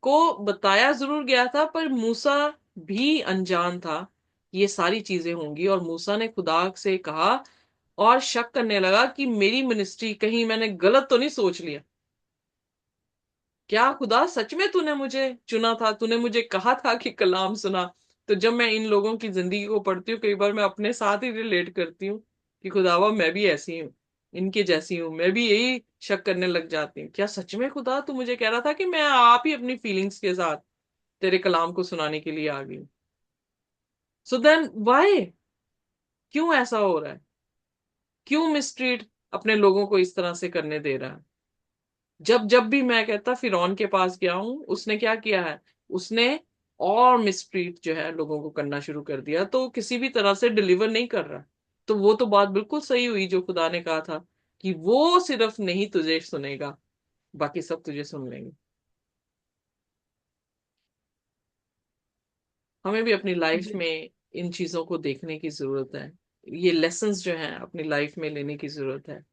को बताया जरूर गया था, पर मूसा भी अनजान था कि ये सारी चीजें होंगी। और मूसा ने खुदा से कहा और शक करने लगा कि मेरी मिनिस्ट्री कहीं मैंने गलत तो नहीं सोच लिया। क्या खुदा सच में तूने मुझे चुना था? तूने मुझे कहा था कि कलाम सुना। तो जब मैं इन लोगों की जिंदगी को पढ़ती हूँ, कई बार मैं अपने साथ ही रिलेट करती हूँ कि खुदावा मैं भी ऐसी हूँ, इनके जैसी हूँ। मैं भी यही शक करने लग जाती हूँ, क्या सच में खुदा तू मुझे कह रहा था कि मैं आप ही अपनी फीलिंग्स के साथ तेरे कलाम को सुनाने के लिए आ गई हूँ? So then why? क्यों ऐसा हो रहा है? क्यों मिसट्रीट अपने लोगों को इस तरह से करने दे रहा है? जब जब भी मैं कहता फिरौन के पास गया हूं, उसने क्या किया है? उसने और मिसट्रीट जो है लोगों को करना शुरू कर दिया, तो किसी भी तरह से डिलीवर नहीं कर रहा। तो वो तो बात बिल्कुल सही हुई जो खुदा ने कहा था कि वो सिर्फ नहीं तुझे सुनेगा, बाकी सब तुझे सुन लेंगे। हमें भी अपनी लाइफ जी। में इन चीजों को देखने की जरूरत है। ये लेसन्स जो है अपनी लाइफ में लेने की जरूरत है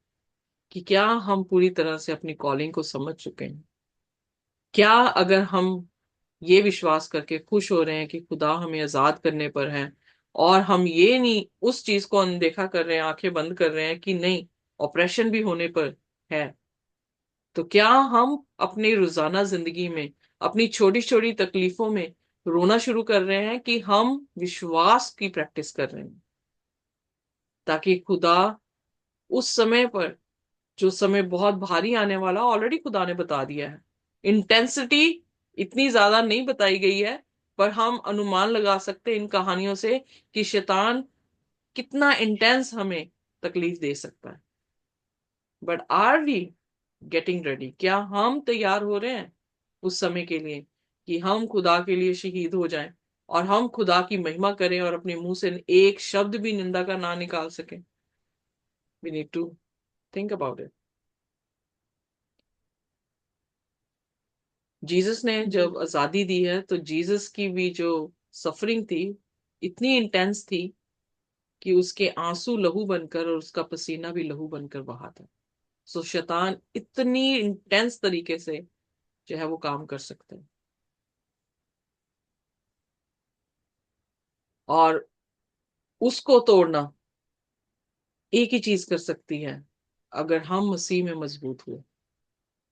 कि क्या हम पूरी तरह से अपनी कॉलिंग को समझ चुके हैं? क्या अगर हम ये विश्वास करके खुश हो रहे हैं कि खुदा हमें आजाद करने पर है, और हम ये नहीं उस चीज को अनदेखा कर रहे हैं, आंखें बंद कर रहे हैं कि नहीं ऑपरेशन भी होने पर है, तो क्या हम अपनी रोजाना जिंदगी में अपनी छोटी छोटी तकलीफों में रोना शुरू कर रहे हैं कि हम विश्वास की प्रैक्टिस कर रहे हैं, ताकि खुदा उस समय पर, जो समय बहुत भारी आने वाला ऑलरेडी खुदा ने बता दिया है। इंटेंसिटी इतनी ज्यादा नहीं बताई गई है, पर हम अनुमान लगा सकते हैं इन कहानियों से कि शैतान कितना इंटेंस हमें तकलीफ दे सकता है। But are we getting ready? क्या हम तैयार हो रहे हैं उस समय के लिए कि हम खुदा के लिए शहीद हो जाएं, और हम खुदा की महिमा करें और अपने मुंह से एक शब्द भी निंदा का ना निकाल सकें? We need to think about it. Jesus ने जी। जब आजादी दी है, तो जीसस की भी जो सफरिंग थी इतनी इंटेंस थी कि उसके आंसू लहू बनकर और उसका पसीना भी लहू बनकर बहा था। सो शैतान इतनी इंटेंस तरीके से जो है वो काम कर सकता है, और उसको तोड़ना एक ही चीज कर सकती है, अगर हम मसीह में मजबूत हुए,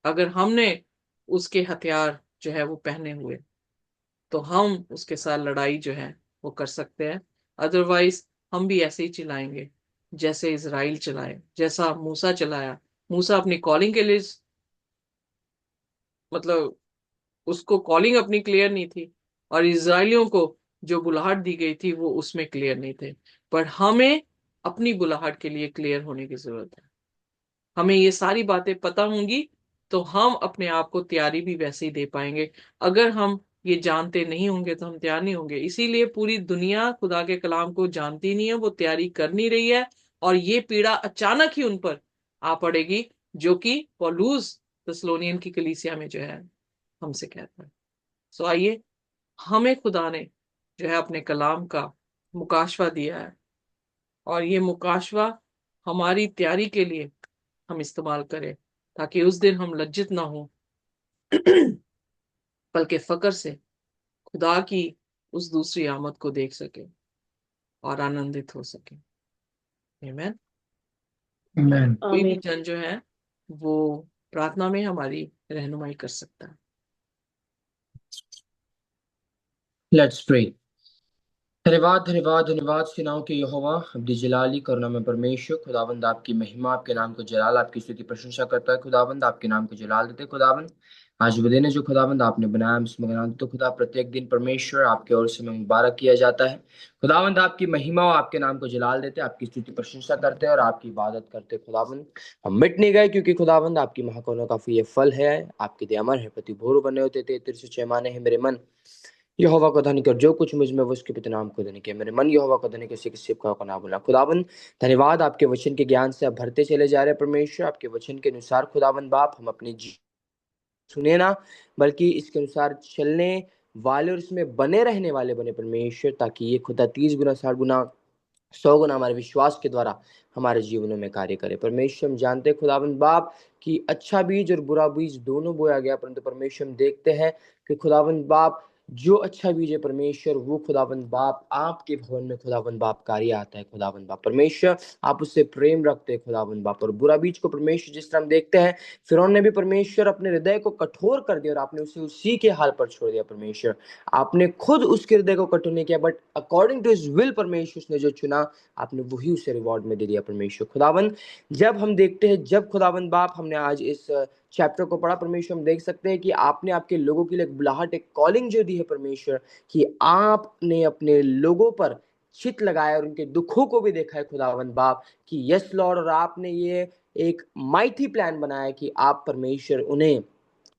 अगर हमने उसके हथियार जो है वो पहने हुए, तो हम उसके साथ लड़ाई जो है वो कर सकते हैं। अदरवाइज हम भी ऐसे ही चलाएंगे जैसे इजराइल चलाए, जैसा मूसा चलाया। मूसा अपनी कॉलिंग के लिए, मतलब उसको कॉलिंग अपनी क्लियर नहीं थी, और इजराइलियों को जो बुलाहट दी गई थी वो उसमें क्लियर नहीं थे। पर हमें अपनी बुलाहट के लिए क्लियर होने की जरूरत है। हमें ये सारी बातें पता होंगी तो हम अपने आप को तैयारी भी वैसे ही दे पाएंगे। अगर हम ये जानते नहीं होंगे तो हम तैयार नहीं होंगे। इसीलिए पूरी दुनिया खुदा के कलाम को जानती नहीं है, वो तैयारी कर नहीं रही है, और ये पीड़ा अचानक ही उन पर आ पड़ेगी, जो कि पौलुस थिस्सलुनीयन की कलीसिया में जो है हमसे कहता है। सो आइए, हमें खुदा ने जो है अपने कलाम का मुकाशवा दिया है, और ये मुकाशवा हमारी तैयारी के लिए हम इस्तेमाल करें, ताकि उस दिन हम लज्जित ना हो बल्कि फकर से खुदा की उस दूसरी आमद को देख सके और आनंदित हो सके। आमीन। Amen. कोई भी आमीन। जन जो है वो प्रार्थना में हमारी रहनुमाई कर सकता है। Let's pray. धन्यवाद धन्यवाद धन्यवाद सेनाओं के यहोवा अब्दी जलाली करुणा में परमेश्वर, खुदावंद आपकी महिमा, आपके नाम को जलाल, आपकी स्तुति प्रशंसा करता है। खुदावंद आपके नाम को जलाल देते खुदावंद। आज वो दिन है जो खुदावंद आपने बनाया, हम इसमें बना तो खुदा प्रत्येक दिन परमेश्वर आपके ओर से हमें मुबारक किया जाता है। खुदावंद आपकी महिमा और आपके नाम को जलाल देते, आपकी स्तुति प्रशंसा करते हैं और आपकी इबादत करते खुदावंद। हम मिट नहीं गए, क्योंकि खुदावंद आपकी महाकरुणा काफी ये फल है, आपके दयामर है, प्रति भोर बने होते थे, तेरे से पैमाने हैं मेरे मन। यहोवा को धनी कर, जो कुछ मुझ में वो उसके पिता नाम को धनी के, मेरे मन यहोवा को धनी, किसी किसी को ना भूला। खुदावन धन्यवाद, आपके वचन के ज्ञान से आप भरते चले जा रहे हैं परमेश्वर। आपके वचन के अनुसार खुदावन बाप हम अपनी सुने ना, बल्कि इसके अनुसार चलने वाले और इसमें बने रहने वाले बने परमेश्वर, ताकि ये खुदा 30 गुना 60 गुना 100 गुना हमारे विश्वास के द्वारा हमारे जीवनों में कार्य करे। परमेश्वर हम जानते हैं खुदावंद बाप कि अच्छा बीज और बुरा बीज दोनों बोया गया, परंतु परमेश्वर हम देखते हैं कि खुदावंद बाप जो अच्छा बीज है परमेश्वर, वो खुदावंद बाप आपके भवन में खुदावंद बाप कार्य आता है। खुदावंद बाप परमेश्वर आप उससे प्रेम रखते हैं खुदावंद बाप। और बुरा बीज को परमेश्वर जिस तरह हम देखते हैं, फिरौन ने भी परमेश्वर अपने हृदय को कठोर कर दिया और आपने उसे उसी के हाल पर छोड़ दिया परमेश्वर। आपने खुद उसके हृदय को कठोर नहीं किया, but according to his will परमेश्वर उसने जो चुना, आपने वही उसे रिवॉर्ड में दे दिया परमेश्वर। खुदावंद जब हम देखते हैं, जब खुदावंद बाप हमने आज इस चैप्टर को पढ़ा परमेश्वर, हम देख सकते हैं कि आपने आपके लोगों के लिए एक बुलाहट, एक कॉलिंग जो दी है परमेश्वर, कि आपने अपने लोगों पर चित लगाया और उनके दुखों को भी देखा है खुदावंद बाप, कि यस लॉर्ड। और आपने ये एक माइटी प्लान बनाया कि आप परमेश्वर उन्हें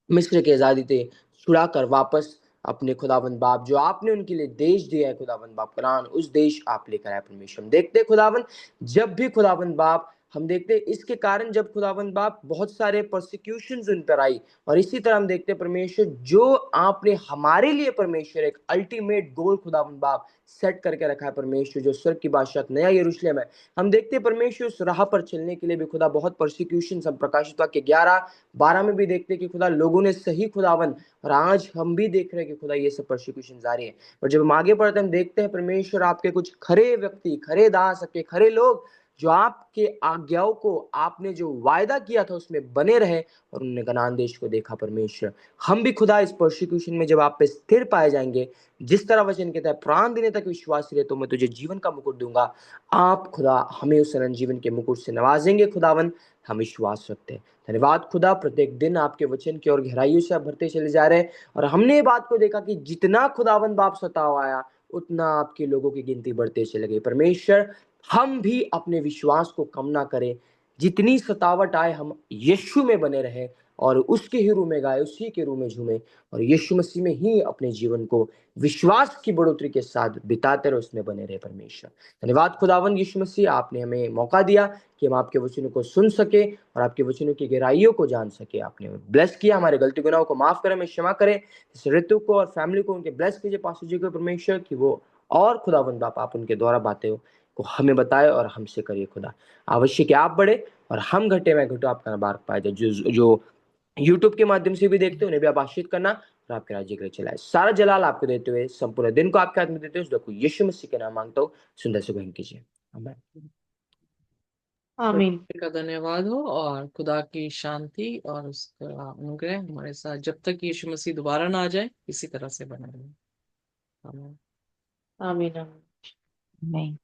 मिस्र के आजादी थे छुड़ा कर वापस अपने खुदाबंद बाप जो आपने उनके लिए देश दिया है खुदाबंद बाप कनान, उस देश आप लेकर आए परमेश्वर। हम देखते हैं खुदाबंद, जब भी खुदाबंद बाप हम देखते हैं इसके कारण, जब खुदाबंद बाप बहुत सारे प्रोसिक्यूशंस उन पर आई, और इसी तरह हम देखते हैं परमेश्वर जो आपने हमारे लिए परमेश्वर एक अल्टीमेट गोल खुदाबंद बाप सेट करके रखा है परमेश्वर, जो स्वर्ग की बादशाह नया यरूशलेम है। हम देखते हैं परमेश्वर उस राह पर चलने के लिए भी खुदा बहुत प्रोसिक्यूशन, हम प्रकाशित वाक्य 11-12 में भी देखते हैं कि खुदा लोगों ने सही खुदावन, और आज हम भी देख रहे हैं कि खुदा ये सब प्रोसिक्यूशन जारी है। और जब हम आगे बढ़ते हैं, हम देखते हैं परमेश्वर आपके कुछ खरे व्यक्ति, खरे दास, आपके खरे लोग, जो आपके आज्ञाओं को, आपने जो वायदा किया था उसमें बने रहे और उन्होंने कनान देश को देखा परमेश्वर। हम भी खुदा इस प्रोसिक्यूशन में जब आप पे स्थिर पाए जाएंगे, जिस तरह वचन कहता है प्राण देने तक विश्वास रहे तो मैं तुझे जीवन का मुकुट दूंगा, आप खुदा हमें उस अनंत जीवन के मुकुट से नवाजेंगे खुदावन, हम विश्वास रखते हैं। धन्यवाद खुदा, प्रत्येक दिन आपके वचन की और गहराइयों से आप भरते चले जा रहे हैं, और हमने ये बात को देखा कि जितना खुदावन बाप सताव आया, उतना आपके लोगों की गिनती बढ़ते चले गई परमेश्वर। हम भी अपने विश्वास को कम ना करें, जितनी सतावट आए हम यीशु में बने रहे और उसके ही रूह में गाए, उसी के रूह में झूमे, और यीशु मसीह में ही अपने जीवन को विश्वास की बढ़ोतरी के साथ बिताते रहे, उसमें बने रहे परमेश्वर। धन्यवाद खुदावन यीशु मसीह, आपने हमें मौका दिया कि हम आपके वचनों को सुन सके और आपके वचनों की गहराइयों को जान सके। आपने हमें ब्लेस किया, हमारे गलती गुनाहों को माफ करें, हमें क्षमा करें। इस ऋतु को और फैमिली को उनके ब्लेस कीजिए पास्टर जी को परमेश्वर, कि वो और खुदावन बाप आप उनके द्वारा बातें को हमें बताए और हमसे करिए खुदा। आवश्यक है आप बढ़े और हम घटे, मैं घटो, आपका नाम बारक पाए जाए। जो यूट्यूब के माध्यम से भी देखते हैं उन्हें भी आप आशीष करना और आपके राज्य के लिए चलाए। सारा जलाल आपको देते हुए, संपूर्ण दिन को आपके हाथ में देते हुए, यीशु मसीह के नाम मांगता हूँ, सुंदर से ग्रहण कीजिए। आमीन। आमीन। परमेश्वर का धन्यवाद हो और खुदा की शांति और उसका अनुग्रह हमारे साथ जब तक यीशु मसीह दोबारा ना आ जाए इसी तरह से बना रहे। आमीन। आमीन। आमीन। नहीं।